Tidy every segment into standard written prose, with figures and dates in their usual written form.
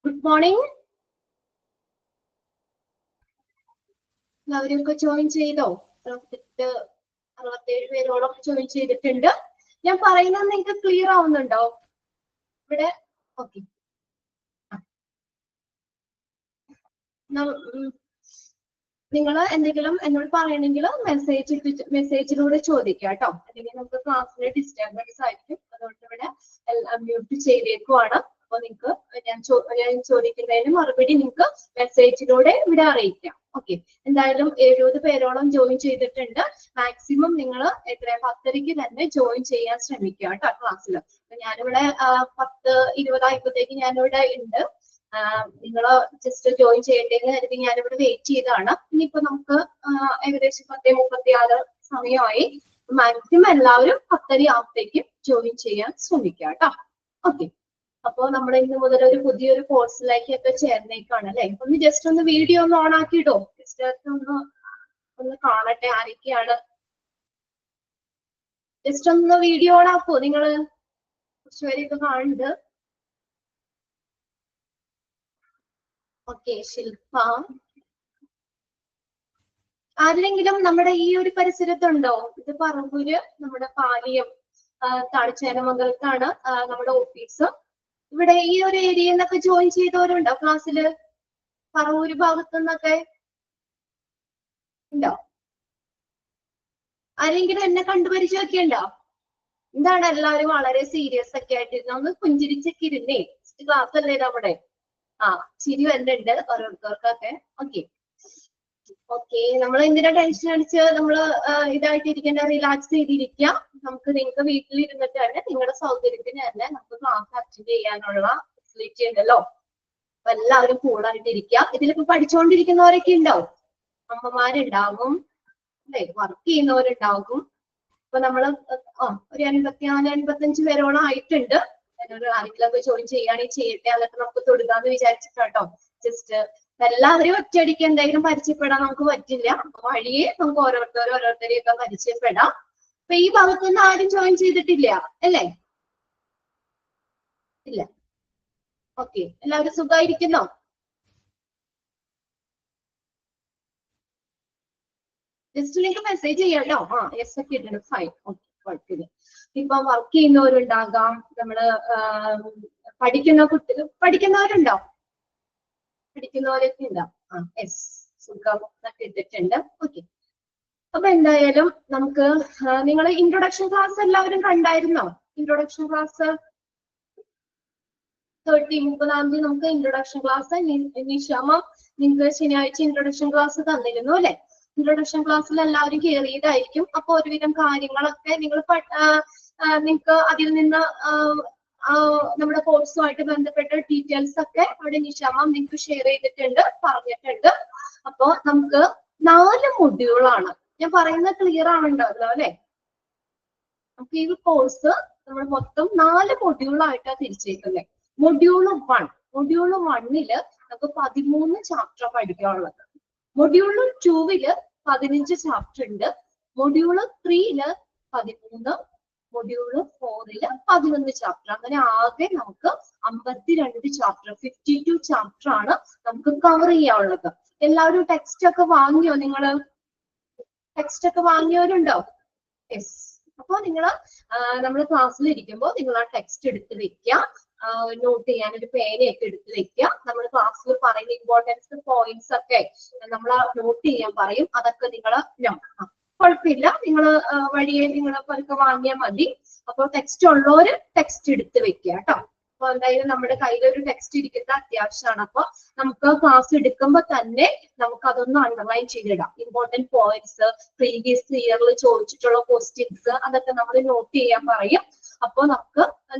Good morning. എല്ലാവരും join ചെയ്തോ? 67 പേരോളം ജോയിൻ ചെയ്തിട്ടുണ്ട്. ഞാൻ പറയുന്നത് നിങ്ങൾക്ക് ക്ലിയർ ആവുന്നുണ്ടോ ഇവിടെ? ഓക്കെ. നിങ്ങൾ എന്തെങ്കിലും എന്നോട് പറയണമെങ്കിൽ മെസ്സേജിലൂടെ ചോദിക്കുക കേട്ടോ. അല്ലെങ്കിൽ നമുക്ക് ക്ലാസ്സിലെ ഡിസ്റ്റർബൻസ് ആയിരിക്കും. അതുകൊണ്ട് ഇവിടെ മ്യൂട്ട് ചെയ്തേക്കുവാണ്. അപ്പൊ നിങ്ങൾക്ക് ഞാൻ ചോദിക്കുന്നതിന് മറുപടി നിങ്ങൾക്ക് മെസ്സേജിലൂടെ ഇവിടെ അറിയിക്കാം. ഓക്കെ. എന്തായാലും 70 പേരോളം ജോയിൻ ചെയ്തിട്ടുണ്ട്. മാക്സിമം നിങ്ങൾ 10:30 തന്നെ ജോയിൻ ചെയ്യാൻ ശ്രമിക്കുക കേട്ടോ ക്ലാസ്സിൽ. ഞാനിവിടെ 10:20 ആയപ്പോഴത്തേക്ക് ഞാനിവിടെ ഉണ്ട്. നിങ്ങൾ ജസ്റ്റ് ജോയിൻ ചെയ്യണ്ടെന്ന് കരുതി ഞാനിവിടെ വെയിറ്റ് ചെയ്താണ്. ഇനിയിപ്പോ നമുക്ക് ഏകദേശം 10:36 സമയമായി. മാക്സിമം എല്ലാവരും 10:30 ആകുമ്പോഴത്തേക്കും ജോയിൻ ചെയ്യാൻ ശ്രമിക്കുക കേട്ടോ. ഓക്കെ. അപ്പൊ നമ്മൾ ഇന്ന് മുതൽ ഒരു പുതിയൊരു കോഴ്സിലേക്കൊക്കെ ചേർന്നേക്കാണ് അല്ലെ. ഒന്ന് ജസ്റ്റ് ഒന്ന് വീഡിയോ ഒന്ന് ഓൺ ആക്കിയിടോ. ജസ്റ്റ് ഒന്ന് കാണട്ടെ ആരൊക്കെയാണ്. ജസ്റ്റ് ഒന്ന് വീഡിയോ ഓൺ ആക്കോ നിങ്ങള്? കുറച്ചുപേരൊക്കെ കാണുന്നുണ്ട്. ഓക്കെ. ശില്പ, ആരെങ്കിലും നമ്മുടെ ഈ ഒരു പരിസരത്തുണ്ടോ? ഇത് പറവൂര് നമ്മുടെ പാലിയം താഴ്ചേനമംഗലത്താണ് നമ്മുടെ ഓഫീസ്. ഇവിടെ ഈ ഒരു ഏരിയയിൽ നിന്നൊക്കെ ജോയിൻ ചെയ്തവരുണ്ടോ ക്ലാസ്സില്? പറവൂര് ഭാഗത്തു നിന്നൊക്കെ ഉണ്ടോ? ആരെങ്കിലും എന്നെ കണ്ടുപരിചയമൊക്കെ ഉണ്ടോ? എന്താണ് എല്ലാവരും വളരെ സീരിയസ് ഒക്കെ ആയിട്ടിരുന്ന? ഒന്ന് പുഞ്ചിരിച്ചൊക്കെ ഇരുന്നേ. ക്ലാസ് അല്ലേ നമ്മുടെ. ചിരി വരുന്നുണ്ട് ഓരോരുത്തർക്കൊക്കെ. ഓക്കെ. ഓക്കെ. നമ്മൾ എന്തിനാ ടെൻഷൻ അടിച്ച് നമ്മള് ഇതായിട്ടിരിക്കേണ്ട? റിലാക്സ് ചെയ്തിരിക്കുക. നിങ്ങൾക്ക് വീട്ടിലിരുന്നിട്ട് തന്നെ നിങ്ങളുടെ സൗകര്യത്തിന് തന്നെ നമുക്ക് ക്ലാസ് അറ്റൻഡ് ചെയ്യാനുള്ള ഫെസിലിറ്റി ഉണ്ടല്ലോ. അപ്പൊ എല്ലാവരും കൂളായിട്ടിരിക്കുക. ഇതിലിപ്പോ പഠിച്ചുകൊണ്ടിരിക്കുന്നവരൊക്കെ ഉണ്ടാവും. അമ്മമാരുണ്ടാകും അല്ലെ, വർക്ക് ചെയ്യുന്നവരുണ്ടാകും. അപ്പൊ നമ്മള് ഒരു 84-85 പേരോളം ആയിട്ടുണ്ട്. ആരെങ്കിലും ജോയിൻ ചെയ്യുകയാണെങ്കിൽ ചെയ്യട്ടെ. അതൊക്കെ നമുക്ക് തൊടുകാന്ന് വിചാരിച്ചിട്ടോ. ജസ്റ്റ് എല്ലാവരും ഒറ്റയടിക്ക് എന്തെങ്കിലും പരിചയപ്പെടാൻ നമുക്ക് പറ്റില്ല. വഴിയെ നമുക്ക് ഓരോരുത്തരെയൊക്കെ പരിചയപ്പെടാം. അപ്പൊ ഈ ഭാഗത്തുനിന്ന് ആരും ജോയിൻ ചെയ്തിട്ടില്ല അല്ലേ? ഇല്ല. ഓക്കെ. എല്ലാവരും സുഖമായിരിക്കുന്നോ? ജസ്റ്റ് നിങ്ങൾക്ക് മെസ്സേജ് ചെയ്യാട്ടോ. യെസ് ഒക്കെ ഇട്ടുണ്ട്. ഫൈൻ. ഓക്കെ. കുഴപ്പമില്ല. ഇപ്പൊ വർക്ക് ചെയ്യുന്നവരുണ്ടാകാം. നമ്മള് പഠിക്കുന്നവരുണ്ടോ? പഠിക്കുന്നവരൊക്കെ ഉണ്ടാവും. യെസ്. സുഖം എന്നൊക്കെ ഇട്ടിട്ടുണ്ട്. ഓക്കെ. അപ്പൊ എന്തായാലും നമുക്ക് നിങ്ങൾ ഇൻട്രൊഡക്ഷൻ ക്ലാസ് എല്ലാവരും കണ്ടായിരുന്നോ? ഇൻട്രൊഡക്ഷൻ ക്ലാസ് 30-30 നമുക്ക് ഇൻട്രൊഡക്ഷൻ ക്ലാസ് നിശാമം നിങ്ങൾക്ക് ശനിയാഴ്ച ഇൻട്രൊഡക്ഷൻ ക്ലാസ് തന്നിരുന്നു അല്ലെ? ഇൻട്രൊഡക്ഷൻ ക്ലാസ്സിൽ എല്ലാവരും കയറിയതായിരിക്കും. അപ്പൊ ഒരുവിധം കാര്യങ്ങളൊക്കെ നിങ്ങൾക്ക് അതിൽ നിന്ന് നമ്മുടെ കോഴ്സുമായിട്ട് ബന്ധപ്പെട്ട ഡീറ്റെയിൽസ് ഒക്കെ അവിടെ നിശാമം നിങ്ങൾക്ക് ഷെയർ ചെയ്തിട്ടുണ്ട്, പറഞ്ഞിട്ടുണ്ട്. അപ്പൊ നമുക്ക് 4 മൊഡ്യൂളാണ്. ഞാൻ പറയുന്നത് ക്ലിയർ ആണുണ്ടല്ലോ അല്ലെ? നമുക്ക് ഈ കോഴ്സ് നമ്മൾ മൊത്തം 4 മൊഡ്യൂളായിട്ടാണ് തിരിച്ചേക്കുന്നത്. മൊഡ്യൂള് 1 നമുക്ക് 13 ചാപ്റ്റർ പഠിക്കാനുള്ളത്. മൊഡ്യൂള് 2 15 ചാപ്റ്റർ ഉണ്ട്. Module 3 13, module 4 11 chapter. അങ്ങനെ ആകെ നമുക്ക് 52 ചാപ്റ്റർ, 52 ചാപ്റ്റർ ആണ് നമുക്ക് കവർ ചെയ്യാനുള്ളത്. എല്ലാവരും ടെക്സ്റ്റ് ഒക്കെ വാങ്ങിയോ? നിങ്ങള് ടെക്സ്റ്റ് ഒക്കെ വാങ്ങിയവരുണ്ടോ? യെസ്. അപ്പൊ നമ്മൾ ക്ലാസ്സിൽ ഇരിക്കുമ്പോൾ നിങ്ങൾ ആ ടെക്സ്റ്റ് എടുത്ത് വെക്കുക. നോട്ട് ചെയ്യാൻ ഒരു പേനയൊക്കെ എടുത്ത് വെക്കുക. നമ്മൾ ക്ലാസ്സിൽ പറയുന്ന ഇമ്പോർട്ടൻസ് പോയിന്റ്സ് ഒക്കെ നമ്മൾ നോട്ട് ചെയ്യാൻ പറയും. അതൊക്കെ നിങ്ങൾ കുഴപ്പമില്ല, നിങ്ങൾ വഴിയെ പതുക്കെ വാങ്ങിയാൽ മതി. അപ്പോൾ ടെക്സ്റ്റ് ഉള്ളവര് ടെക്സ്റ്റ് എടുത്ത് വെക്കുക കേട്ടോ. അപ്പൊ എന്തായാലും നമ്മുടെ കയ്യിൽ ഒരു ടെക്സ്റ്റ് ഇരിക്കുന്നത് അത്യാവശ്യമാണ്. അപ്പൊ നമുക്ക് ക്ലാസ് എടുക്കുമ്പോൾ തന്നെ നമുക്ക് അതൊന്ന് അണ്ടർലൈൻ ചെയ്തിടാം. ഇമ്പോർട്ടന്റ് പോയിന്റ്സ്, പ്രീവിയസ് ഇയറിൽ ചോദിച്ചിട്ടുള്ള ക്വസ്റ്റ്യൻസ്, അതൊക്കെ നമ്മൾ നോട്ട് ചെയ്യാൻ പറയും. അപ്പൊ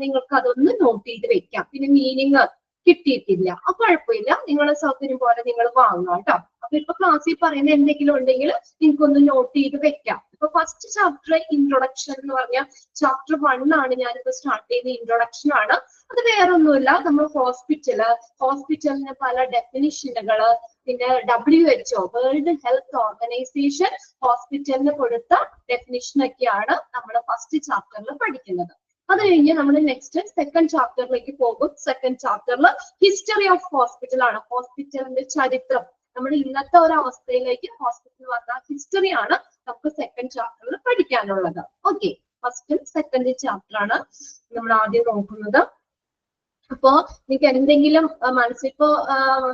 നിങ്ങൾക്ക് അതൊന്ന് നോട്ട് ചെയ്ത് വെക്കാം. പിന്നെ മീനിങ് കിട്ടിയിട്ടില്ല, അപ്പൊ കുഴപ്പമില്ല, നിങ്ങളെ സൗകര്യം പോലെ നിങ്ങൾ വാങ്ങാം കേട്ടോ. അപ്പൊ ഇപ്പൊ ക്ലാസ്സിൽ പറയുന്ന എന്തെങ്കിലും ഉണ്ടെങ്കിൽ നിങ്ങൾക്കൊന്ന് നോട്ട് ചെയ്ത് വെക്കാം. ഇപ്പൊ ഫസ്റ്റ് ചാപ്റ്റർ ഇൻട്രൊഡക്ഷൻ എന്ന് പറഞ്ഞ ചാപ്റ്റർ 1 ആണ് ഞാനിപ്പോ സ്റ്റാർട്ട് ചെയ്യുന്ന ഇൻട്രൊഡക്ഷൻ ആണ്. അത് വേറൊന്നുമില്ല, നമ്മൾ ഹോസ്പിറ്റലിന് പല ഡെഫിനിഷനുകള്, പിന്നെ WHO വേൾഡ് ഹെൽത്ത് ഓർഗനൈസേഷൻ ഹോസ്പിറ്റലിന് കൊടുത്ത ഡെഫിനിഷൻ ഒക്കെയാണ് നമ്മൾ ഫസ്റ്റ് ചാപ്റ്ററിൽ പഠിക്കുന്നത്. അത് കഴിഞ്ഞ് നമ്മൾ നെക്സ്റ്റ് സെക്കൻഡ് ചാപ്റ്ററിലേക്ക് പോകും. സെക്കൻഡ് ചാപ്റ്ററിൽ ഹിസ്റ്ററി ഓഫ് ഹോസ്പിറ്റൽ ആണ്, ഹോസ്പിറ്റലിന്റെ ചരിത്രം. നമ്മുടെ ഇന്നത്തെ ഒരു അവസ്ഥയിലേക്ക് ഹോസ്പിറ്റൽ വന്ന ഹിസ്റ്ററി ആണ് നമുക്ക് സെക്കൻഡ് ചാപ്റ്ററിൽ പഠിക്കാനുള്ളത്. ഓക്കെ, ഫസ്റ്റും സെക്കൻഡ് ചാപ്റ്റർ ആണ് നമ്മൾ ആദ്യം നോക്കുന്നത്. അപ്പോ നിങ്ങൾക്ക് എന്തെങ്കിലും മനസ്സിപ്പോ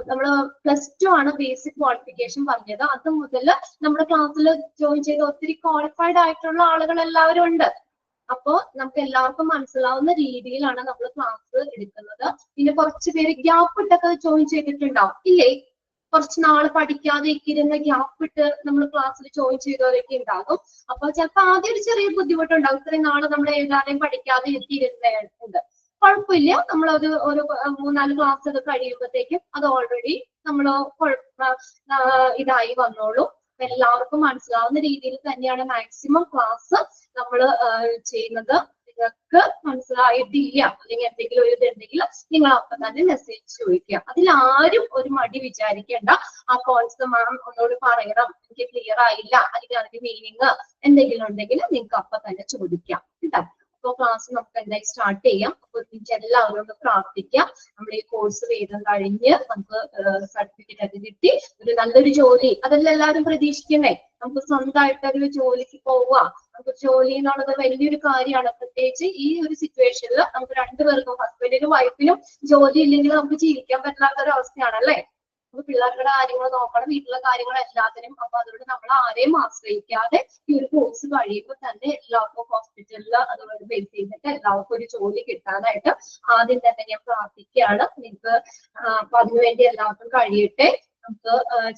നമ്മള് +2 ആണ് ബേസിക് ക്വാളിഫിക്കേഷൻ പറഞ്ഞത്. അത് മുതൽ നമ്മുടെ ക്ലാസ്സിൽ ജോയിൻ ചെയ്ത ഒത്തിരി ക്വാളിഫൈഡ് ആയിട്ടുള്ള ആളുകൾ എല്ലാവരും ഉണ്ട്. അപ്പോ നമുക്ക് എല്ലാവർക്കും മനസ്സിലാവുന്ന രീതിയിലാണ് നമ്മൾ ക്ലാസ് എടുക്കുന്നത്. പിന്നെ കുറച്ച് പേര് ഗ്യാപ്പ് ഇട്ടൊക്കെ ജോയിൻ ചെയ്തിട്ടുണ്ടാവും ഇല്ലേ? കുറച്ച് നാള് പഠിക്കാതെ ഇരുന്ന് ഗ്യാപ്പ് ഇട്ട് നമ്മൾ ക്ലാസ്സിൽ ജോയിൻ ചെയ്തവരൊക്കെ ഉണ്ടാകും. അപ്പൊ ചിലപ്പോൾ ആദ്യം ഒരു ചെറിയ ബുദ്ധിമുട്ടുണ്ടാവും, ഇത്രയും നാള് നമ്മൾ എഴുതാനും പഠിക്കാതെ ഇരുന്നിരുന്നുണ്ട്. കുഴപ്പമില്ല, നമ്മളത് ഒരു 3-4 ക്ലാസ് ഒക്കെ കഴിയുമ്പോഴത്തേക്കും അത് ഓൾറെഡി നമ്മൾ ഇതായി വന്നോളൂ. എല്ലാവർക്കും മനസ്സിലാവുന്ന രീതിയിൽ തന്നെയാണ് മാക്സിമം ക്ലാസ് നമ്മൾ ചെയ്യുന്നത്. നിങ്ങൾക്ക് മനസ്സിലായിട്ടില്ല അല്ലെങ്കിൽ എന്തെങ്കിലും ഒരു ഇതുണ്ടെങ്കിൽ നിങ്ങൾ അപ്പം തന്നെ മെസ്സേജ് ചോദിക്കുക. അതിലാരും ഒരു മടി വിചാരിക്കേണ്ട. ആ കോൺസെപ്റ്റ് മാം ഒന്നോട് പറയണം, എനിക്ക് ക്ലിയർ ആയില്ല, അല്ലെങ്കിൽ അതിന്റെ മീനിങ് എന്തെങ്കിലും ഉണ്ടെങ്കിൽ നിങ്ങൾക്ക് അപ്പം തന്നെ ചോദിക്കാം കേട്ടോ. അപ്പോൾ ക്ലാസ് നമുക്ക് എന്തായാലും സ്റ്റാർട്ട് ചെയ്യാം. അപ്പോൾ എല്ലാവരും ഒന്ന് പ്രാർത്ഥിക്കാം. നമ്മൾ ഈ കോഴ്സ് വേദം കഴിഞ്ഞ് നമുക്ക് സർട്ടിഫിക്കറ്റ് ഒക്കെ കിട്ടി ഒരു നല്ലൊരു ജോലി, അതെല്ലാം എല്ലാവരും പ്രതീക്ഷിക്കുന്നേ. നമുക്ക് സ്വന്തമായിട്ടൊരു ജോലിക്ക് പോവുക, നമുക്ക് ജോലി എന്നുള്ളത് വലിയൊരു കാര്യമാണ്. പ്രത്യേകിച്ച് ഈ ഒരു സിറ്റുവേഷനിൽ നമുക്ക് രണ്ടുപേർക്കും, ഹസ്ബൻഡിനും വൈഫിനും ജോലി ഇല്ലെങ്കിൽ നമുക്ക് ജീവിക്കാൻ പറ്റാത്തൊരു അവസ്ഥയാണല്ലേ. നമുക്ക് പിള്ളേരുടെ കാര്യങ്ങൾ നോക്കണം, വീട്ടിലെ കാര്യങ്ങൾ എല്ലാത്തിനും. അപ്പൊ അതുകൊണ്ട് നമ്മൾ ആരെയും ആശ്രയിക്കാതെ ഈ ഒരു കോഴ്സ് കഴിയുമ്പോൾ തന്നെ എല്ലാവർക്കും ഹോസ്പിറ്റലിൽ അതുപോലെ ബേസ് ചെയ്തിട്ട് എല്ലാവർക്കും ഒരു ജോലി കിട്ടാനായിട്ട് ആദ്യം തന്നെ ഞാൻ പ്രാർത്ഥിക്കുകയാണ്. നിങ്ങൾക്ക് അപ്പൊ അതിനുവേണ്ടി എല്ലാവർക്കും കഴിയട്ടെ. നമുക്ക്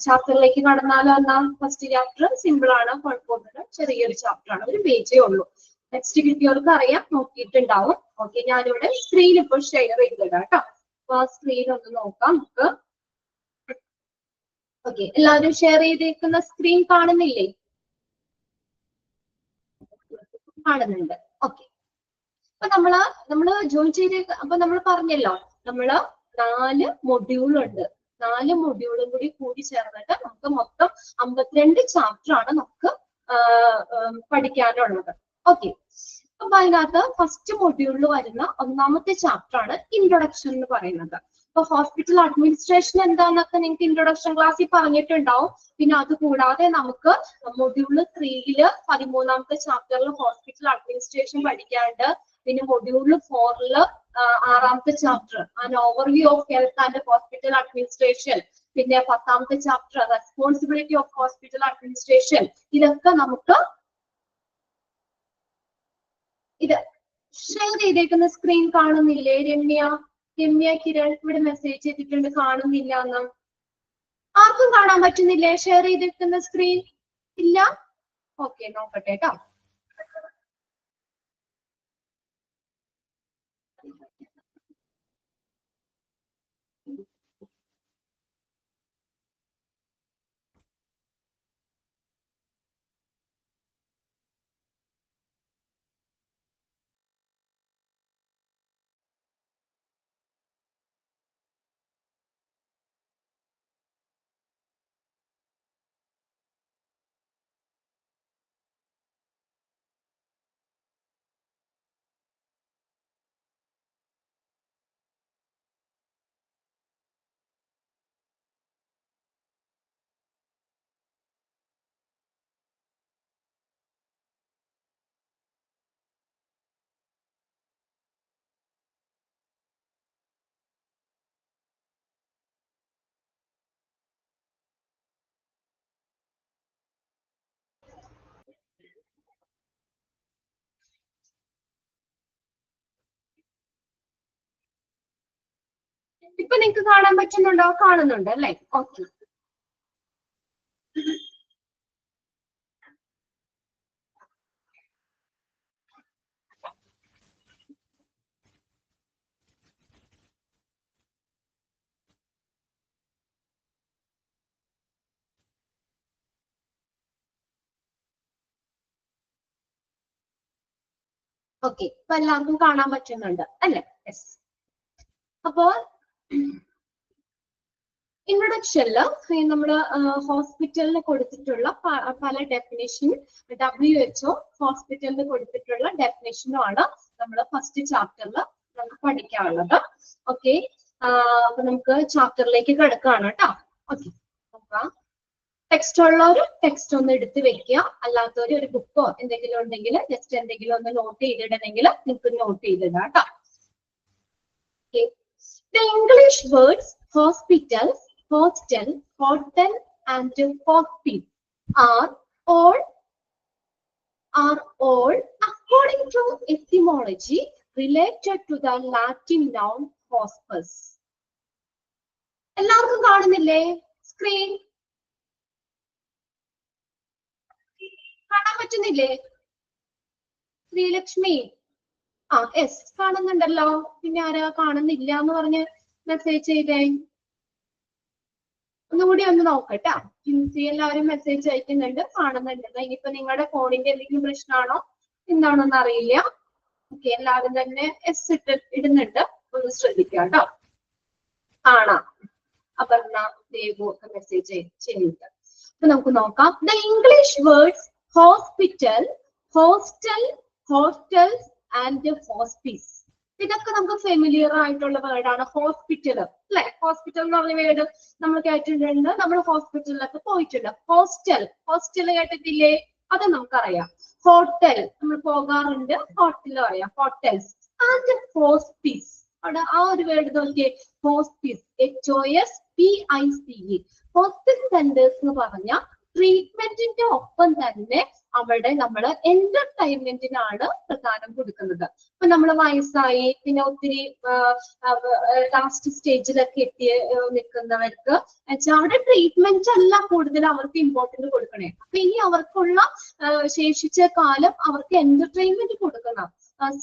ചാപ്റ്ററിലേക്ക് കടന്നാലോ? എന്നാൽ ഫസ്റ്റ് ചാപ്റ്റർ സിമ്പിൾ ആണ്, കുഴപ്പമൊന്നുമില്ല, ചെറിയൊരു ചാപ്റ്റർ ആണ്, ഒരു പേജേ ഉള്ളൂ. നെക്സ്റ്റ് കിട്ടിയവർക്ക് അറിയാം, നോക്കിയിട്ടുണ്ടാവും. ഓക്കെ, ഞാനിവിടെ സ്ക്രീൻ ഇപ്പോൾ ഷെയർ ചെയ്തിടാം കേട്ടോ. അപ്പൊ ആ സ്ക്രീൻ ഒന്ന് നോക്കാം നമുക്ക്. ഓക്കെ, എല്ലാവരും ഷെയർ ചെയ്തേക്കുന്ന സ്ക്രീൻ കാണുന്നില്ലേ? കാണുന്നുണ്ട്. ഓക്കെ, അപ്പൊ നമ്മള് ജോയിൻ ചെയ്തേ. അപ്പൊ നമ്മൾ പറഞ്ഞല്ലോ, നമ്മള് 4 മൊഡ്യൂളുണ്ട്. 4 മൊഡ്യൂളും കൂടി ചേർന്നിട്ട് നമുക്ക് മൊത്തം 52 ചാപ്റ്റർ ആണ് നമുക്ക് പഠിക്കാനുള്ളത്. ഓക്കെ, അപ്പൊ അതിനകത്ത് ഫസ്റ്റ് മൊഡ്യൂളിൽ വരുന്ന ഒന്നാമത്തെ ചാപ്റ്റർ ആണ് ഇൻട്രൊഡക്ഷൻ എന്ന് പറയുന്നത്. അപ്പൊ ഹോസ്പിറ്റൽ അഡ്മിനിസ്ട്രേഷൻ എന്താന്നൊക്കെ നിങ്ങൾക്ക് ഇൻട്രൊഡക്ഷൻ ക്ലാസ്സിൽ പറഞ്ഞിട്ടുണ്ടാവും. പിന്നെ അത് കൂടാതെ നമുക്ക് മൊഡ്യൂൾ 3 13ാമത്തെ ചാപ്റ്ററിൽ ഹോസ്പിറ്റൽ അഡ്മിനിസ്ട്രേഷൻ പഠിക്കാണ്ട്. പിന്നെ മൊഡ്യൂൾ 4 6ാമത്തെ chapter an overview of health and hospital administration. പിന്നെ 10ാമത്തെ chapter responsibility of hospital administration. ഇതൊക്കെ നമുക്ക് ഇത് ഷെയർ ചെയ്തേക്കുന്ന സ്ക്രീൻ കാണുന്നില്ലേ? രമ്യ കിരൺ ഇവിടെ മെസ്സേജ് ചെയ്തിട്ടുണ്ട്, കാണുന്നില്ല എന്ന്. ആർക്കും കാണാൻ പറ്റുന്നില്ലേ ഷെയർ ചെയ്തേക്കുന്ന സ്ക്രീൻ? ഇല്ല? ഓക്കെ, നോക്കട്ടെ കേട്ടോ. ഇപ്പൊ നിങ്ങൾക്ക് കാണാൻ പറ്റുന്നുണ്ടോ? കാണുന്നുണ്ട് അല്ലേ? ഓക്കെ, ഓക്കെ, ഇപ്പൊ എല്ലാവർക്കും കാണാൻ പറ്റുന്നുണ്ട് അല്ലേ? യെസ്. അപ്പോ ഇൻട്രൊഡക്ഷനില് നമ്മൾ ഹോസ്പിറ്റലിന് കൊടുത്തിട്ടുള്ള പല ഡെഫിനേഷൻ WHO ഹോസ്പിറ്റലിന് കൊടുത്തിട്ടുള്ള ഡെഫിനേഷനും ആണ് നമ്മൾ ഫസ്റ്റ് ചാപ്റ്ററിൽ നമുക്ക് പഠിക്കാനുള്ളത്. ഓക്കെ, അപ്പൊ നമുക്ക് ചാപ്റ്ററിലേക്ക് കിടക്കുകയാണ് കേട്ടോ. ഓക്കെ, നോക്കാം. ടെക്സ്റ്റ് ഉള്ളവർ ടെക്സ്റ്റ് ഒന്ന് എടുത്ത് വെക്കുക, അല്ലാത്തവർ ഒരു ബുക്കോ എന്തെങ്കിലും ഉണ്ടെങ്കിൽ ജസ്റ്റ് എന്തെങ്കിലും ഒന്ന് നോട്ട് ചെയ്തിടണമെങ്കിൽ നിങ്ങൾക്ക് നോട്ട് ചെയ്തിടാം കേട്ടോ. The English words hospital, hostel, hotel and hospice are all according to etymology related to the Latin noun hospes. എല്ലാവർക്കും കാണുന്നില്ലേ സ്ക്രീൻ? കാണാൻ പറ്റുന്നില്ലേ? ശ്രീലക്ഷ്മി, യെസ് കാണുന്നുണ്ടല്ലോ. പിന്നെ ആരാ കാണുന്നില്ല എന്ന് പറഞ്ഞ് മെസ്സേജ് ചെയ്തേ? ഒന്നുകൂടി ഒന്ന് നോക്കട്ടെ. ജിൻസി എല്ലാവരും മെസ്സേജ് അയക്കുന്നുണ്ട്, കാണുന്നുണ്ട്. ഇനിയിപ്പോ നിങ്ങളുടെ ഫോണിന്റെ എന്തെങ്കിലും പ്രശ്നമാണോ എന്താണോന്ന് അറിയില്ല. ഓക്കെ, എല്ലാവരും തന്നെ എസ് ഇടുന്നുണ്ട്, ഒന്ന് ശ്രദ്ധിക്കാം കേട്ടോ. കാണാം. അപർണ, ദേവു ഒക്കെ മെസ്സേജ് ചെയ്യുന്നുണ്ട്. അപ്പൊ നമുക്ക് നോക്കാം. The English words hospital, hostel, hostels and hospice. ഇതൊക്കെ നമുക്ക് ഫെമിലിയർ ആയിട്ടുള്ള വേർഡാണ്. ഹോസ്പിറ്റൽ അല്ലെ, ഹോസ്പിറ്റൽ എന്ന് പറഞ്ഞ വേർഡ് നമ്മൾ കേട്ടിട്ടുണ്ട്, നമ്മൾ ഹോസ്പിറ്റലിലൊക്കെ പോയിട്ടുണ്ട്. ഹോസ്റ്റൽ, ഹോസ്റ്റൽ കേട്ടിട്ടില്ലേ? അത് നമുക്കറിയാം. ഹോട്ടൽ നമ്മൾ പോകാറുണ്ട്, ഹോട്ടലും അറിയാം. ഹോട്ടൽസ് ആൻഡ് ഹോസ്പീസ്, അവിടെ ആ ഒരു വേർഡ് നോക്കിയേ, ഹോസ്പീസ്, HOSPICE. ഹോസ്പിറ്റൽ സെന്റേഴ്സ് എന്ന് പറഞ്ഞ ട്രീറ്റ്മെന്റിന്റെ ഒപ്പം തന്നെ അവിടെ നമ്മൾ എന്റർടൈൻമെന്റിനാണ് പ്രധാനം കൊടുക്കുന്നത്. ഇപ്പൊ നമ്മൾ വയസ്സായി, പിന്നെ ഒത്തിരി ലാസ്റ്റ് സ്റ്റേജിലൊക്കെ എത്തി നിൽക്കുന്നവർക്ക് അവിടെ ട്രീറ്റ്മെന്റ് അല്ല കൂടുതൽ അവർക്ക് ഇമ്പോർട്ടന്റ് കൊടുക്കണേ. അപ്പൊ ഇനി അവർക്കുള്ള ശേഷിച്ച കാലം അവർക്ക് എന്റർടൈൻമെന്റ് കൊടുക്കുന്ന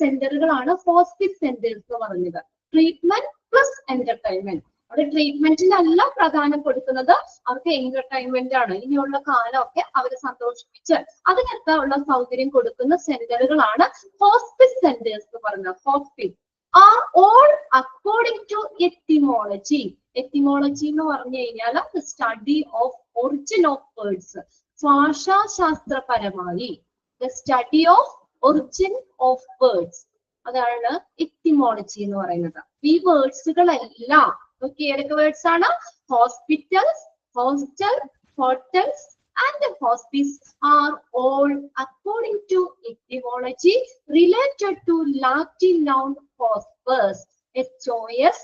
സെന്ററുകളാണ് ഹോസ്പിറ്റൽ സെന്റേഴ്സ് എന്ന് പറഞ്ഞത്. Treatment plus entertainment. അവിടെ ട്രീറ്റ്മെന്റിനല്ല പ്രാധാന്യം കൊടുക്കുന്നത്, അവർക്ക് എന്റർടൈൻമെന്റ് ആണ്. ഇനിയുള്ള കാലമൊക്കെ അവരെ സന്തോഷിപ്പിച്ച് അതിനൊക്കെ ഉള്ള സൗകര്യം കൊടുക്കുന്ന സെന്ററുകളാണ് ഹോസ്പിറ്റൽ സെന്റേഴ്സ് എന്ന് പറയുന്നത്. Hospital are all according to etymology. Etymology എന്ന് പറഞ്ഞു കഴിഞ്ഞാൽ study of origin of words. ഭാഷാശാസ്ത്രപരമായി study of origin of words, അതാണ് എറ്റിമോളജി എന്ന് പറയുന്നത്. ഈ വേർഡ്സുകളെല്ലാം ഏതൊക്കെ വേർഡ്സ് ആണ്? Hospitals, hostel, hotels and hospice are all according to etymology related to Latin noun hospes. HOSPES,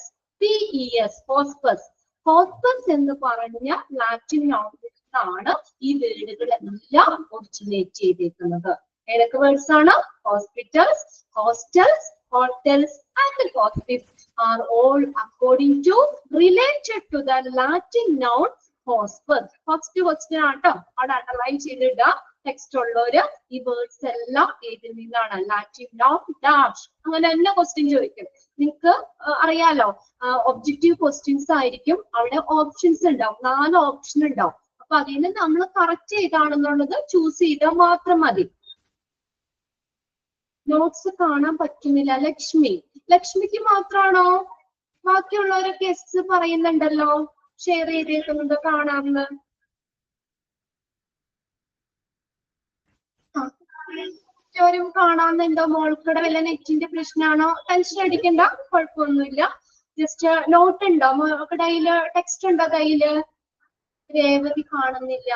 hospes. Hospes എന്ന് പറഞ്ഞ ലാറ്റിൻ നൗണിൽ നിന്നാണ് ഈ വേർഡുകളെല്ലാം ഒറിജിനേറ്റ് ചെയ്തിരിക്കുന്നത്. ഏതൊക്കെ വേർഡ്സ് ആണ്? Hospitals, hostels, hotels and hospice are all according to related to the Latin noun hospes. First question ആട്ടോ, അവിടെ underline ചെയ്തിടുക. Text ഉള്ളവര് ഈ വേർഡ്സ് എല്ലാം ഏതിൽ നിന്നാണ്? Latin noun dash. അങ്ങനെ തന്നെ ക്വസ്റ്റ്യൻ ചോദിക്കും. നിങ്ങൾക്ക് അറിയാലോ, ഒബ്ജക്റ്റീവ് ക്വസ്റ്റ്യൻസ് ആയിരിക്കും. അവിടെ ഓപ്ഷൻസ് ഉണ്ടാവും, 4 ഓപ്ഷൻ ഉണ്ടാവും. അപ്പൊ അതിൽ നിന്ന് നമ്മൾ കറക്റ്റ് ചെയ്താണെന്നുള്ളത് ചൂസ് ചെയ്താൽ മാത്രം മതി. നോട്ട്സ് കാണാൻ പറ്റുന്നില്ല. ലക്ഷ്മി, ലക്ഷ്മിക്ക് മാത്രമാണോ? ബാക്കിയുള്ളവരൊക്കെ എസ് പറയുന്നുണ്ടല്ലോ, ഷെയർ ചെയ്തേക്കുന്നുണ്ട്, കാണാമെന്ന്. എല്ലാവരും കാണാമെന്നുണ്ടോ? മോൾക്കൂടെ വല്ല നെറ്റിന്റെ പ്രശ്നമാണോ? ടെൻഷൻ അടിക്കണ്ട, കുഴപ്പമൊന്നുമില്ല. ജസ്റ്റ് നോട്ട് ഉണ്ടോ കയ്യില്? ടെക്സ്റ്റ് ഉണ്ടോ കയ്യില്? രേവതി കാണുന്നില്ല,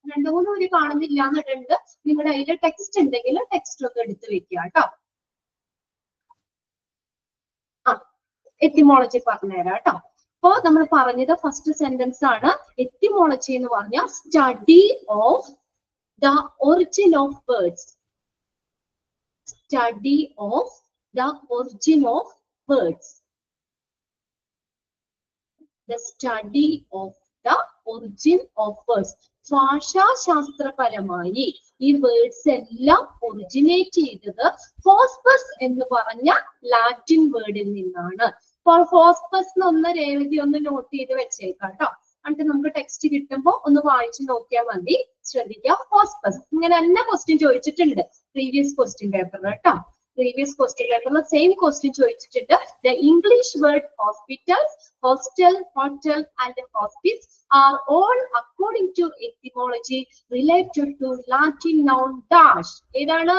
2-3 പേര് കാണുന്നില്ല എന്നിട്ടുണ്ട്. നിങ്ങളുടെ കയ്യിൽ ടെക്സ്റ്റ് ഉണ്ടെങ്കിൽ ടെക്സ്റ്റ് ഒക്കെ എടുത്ത് വെക്കുക കേട്ടോ. എറ്റിമോളജി പറഞ്ഞുതരാം കേട്ടോ. അപ്പോ നമ്മൾ പറഞ്ഞത് ഫസ്റ്റ് സെന്റൻസ് ആണ്. എറ്റിമോളജി എന്ന് പറഞ്ഞാൽ study of the origin of words. Study of the origin of words. The study of the origin of words. ഭാഷാശാസ്ത്രപരമായി ഈ വേർഡ്സ് എല്ലാം ഒറിജിനേറ്റ് ചെയ്തത് ഹോസ്പസ് എന്ന് പറഞ്ഞ ലാറ്റിൻ വേർഡിൽ നിന്നാണ്. അപ്പോൾ ഹോസ്പസ് എന്നൊന്ന് രേവതി ഒന്ന് നോട്ട് ചെയ്ത് വെച്ചേക്കാം കേട്ടോ. എന്നിട്ട് നമുക്ക് ടെക്സ്റ്റ് കിട്ടുമ്പോൾ ഒന്ന് വായിച്ചു നോക്കിയാൽ മതി. ശ്രദ്ധിക്കാം, ഹോസ്പസ്. ഇങ്ങനെ തന്നെ ക്വസ്റ്റ്യൻ ചോദിച്ചിട്ടുണ്ട് പ്രീവിയസ് ക്വസ്റ്റ്യൻ പേപ്പറിൽ കേട്ടോ. പ്രീവിയസ് ക്വസ്റ്റ്യൻ പേപ്പറിൽ സെയിം ക്വസ്റ്റ്യൻ ചോദിച്ചിട്ടുണ്ട്. The English word hospitals, hostel, hotel and hospice are all according to etymology related to Latin noun dash. ഏതാണ്?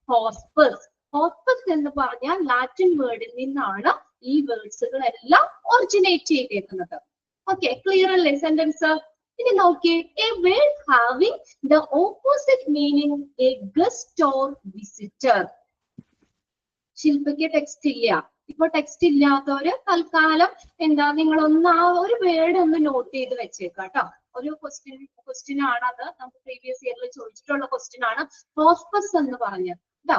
ഹോസ്പസ്. ഹോസ്പസ് എന്ന് പറഞ്ഞാൽ ലാറ്റിൻ വേർഡിൽ നിന്നാണ് ഈ വേർഡ്സുകളെല്ലാം ഒറിജിനേറ്റ് ചെയ്തേക്കുന്നത്. ഓക്കെ, ക്ലിയർ അല്ലേ സെന്റൻസ്? ഇനി നോക്കിയേ, a word having the opposite meaning a guest or visitor. ശില്പയ്ക്ക് ടെക്സ്റ്റ് ഇല്ല. ഇപ്പൊ ടെക്സ്റ്റ് ഇല്ലാത്തവര് തൽക്കാലം എന്താ, നിങ്ങളൊന്ന് ആ ഒരു വേർഡ് ഒന്ന് നോട്ട് ചെയ്ത് വെച്ചേക്കാം കേട്ടോ. ഒരു ക്വസ്റ്റ്യൻ ആണ് അത്, നമുക്ക് പ്രീവിയസ് ഇയറിൽ ചോദിച്ചിട്ടുള്ള ക്വസ്റ്റ്യൻ ആണ്. ഹോസ്പസ് എന്ന് പറഞ്ഞത് കേട്ടോ,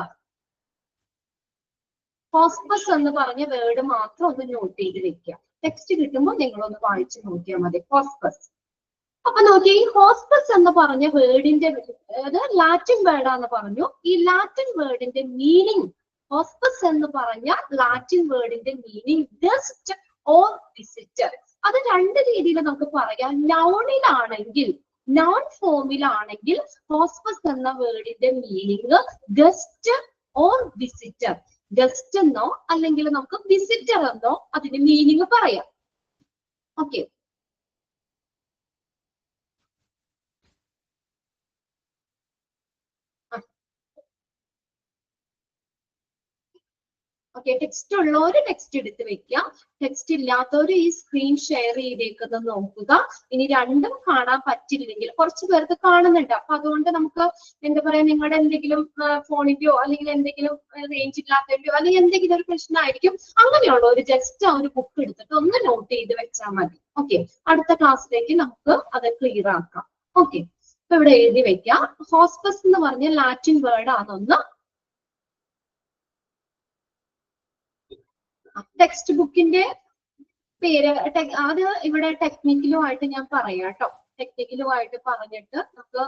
ഹോസ്പസ് എന്ന് പറഞ്ഞ വേർഡ് മാത്രം ഒന്ന് നോട്ട് ചെയ്ത് വെക്കുക. ടെക്സ്റ്റ് കിട്ടുമ്പോൾ നിങ്ങളൊന്ന് വായിച്ച് നോക്കിയാൽ മതി. ഹോസ്പസ്. അപ്പൊ നോക്കി, ഈ ഹോസ്പസ് എന്ന് പറഞ്ഞ വേർഡിന്റെ ലാറ്റിൻ വേർഡാന്ന് പറഞ്ഞു. ഈ ലാറ്റിൻ വേർഡിന്റെ മീനിങ്, ഹോസ്പസ് എന്ന് പറഞ്ഞ ലാറ്റിൻ വേർഡിന്റെ മീനിങ് ഗസ്റ്റ് ഓർ വിസിറ്റർ. അത് രണ്ട് രീതിയിൽ നമുക്ക് പറയാം. നൗണിലാണെങ്കിൽ, നോൺ ഫോമിലാണെങ്കിൽ ഹോസ്പസ് എന്ന വേർഡിന്റെ meaning guest or visitor. Guest എന്നോ അല്ലെങ്കിൽ നമുക്ക് വിസിറ്റർ എന്നോ അതിന്റെ മീനിങ് പറയാം. Okay, okay. ടെക്സ്റ്റ് ഉള്ളവര് ടെക്സ്റ്റ് എടുത്ത് വെക്കാം, ടെക്സ്റ്റ് ഇല്ലാത്തവര് ഈ സ്ക്രീൻ ഷെയർ ചെയ്തേക്കുന്നത് നോക്കുക. ഇനി രണ്ടും കാണാൻ പറ്റില്ലെങ്കിൽ, കുറച്ചു പേർക്ക് കാണുന്നുണ്ട്, അപ്പൊ അതുകൊണ്ട് നമുക്ക് എന്താ പറയാ, നിങ്ങളുടെ എന്തെങ്കിലും ഫോണിന്റെയോ അല്ലെങ്കിൽ എന്തെങ്കിലും റേഞ്ച് ഇല്ലാത്തതിന്റെയോ അല്ലെങ്കിൽ എന്തെങ്കിലും ഒരു പ്രശ്നമായിരിക്കും. അങ്ങനെയുള്ള ഒരു ജസ്റ്റ് ആ ഒരു ബുക്ക് എടുത്തിട്ട് ഒന്ന് നോട്ട് ചെയ്ത് വെച്ചാൽ മതി. ഓക്കെ, അടുത്ത ക്ലാസ്സിലേക്ക് നമുക്ക് അത് ക്ലിയർ ആക്കാം. ഓക്കെ, അപ്പൊ ഇവിടെ എഴുതി വെക്കാം. ഹോസ്പസ് എന്ന് പറഞ്ഞ ലാറ്റിൻ വേർഡ് ആണെന്ന് ടെക്സ്റ്റ് ബുക്കിന്റെ പേര് അത് ഇവിടെ ടെക്നിക്കലുമായിട്ട് ഞാൻ പറയാം കേട്ടോ. ടെക്നിക്കലുമായിട്ട് പറഞ്ഞിട്ട് നമുക്ക്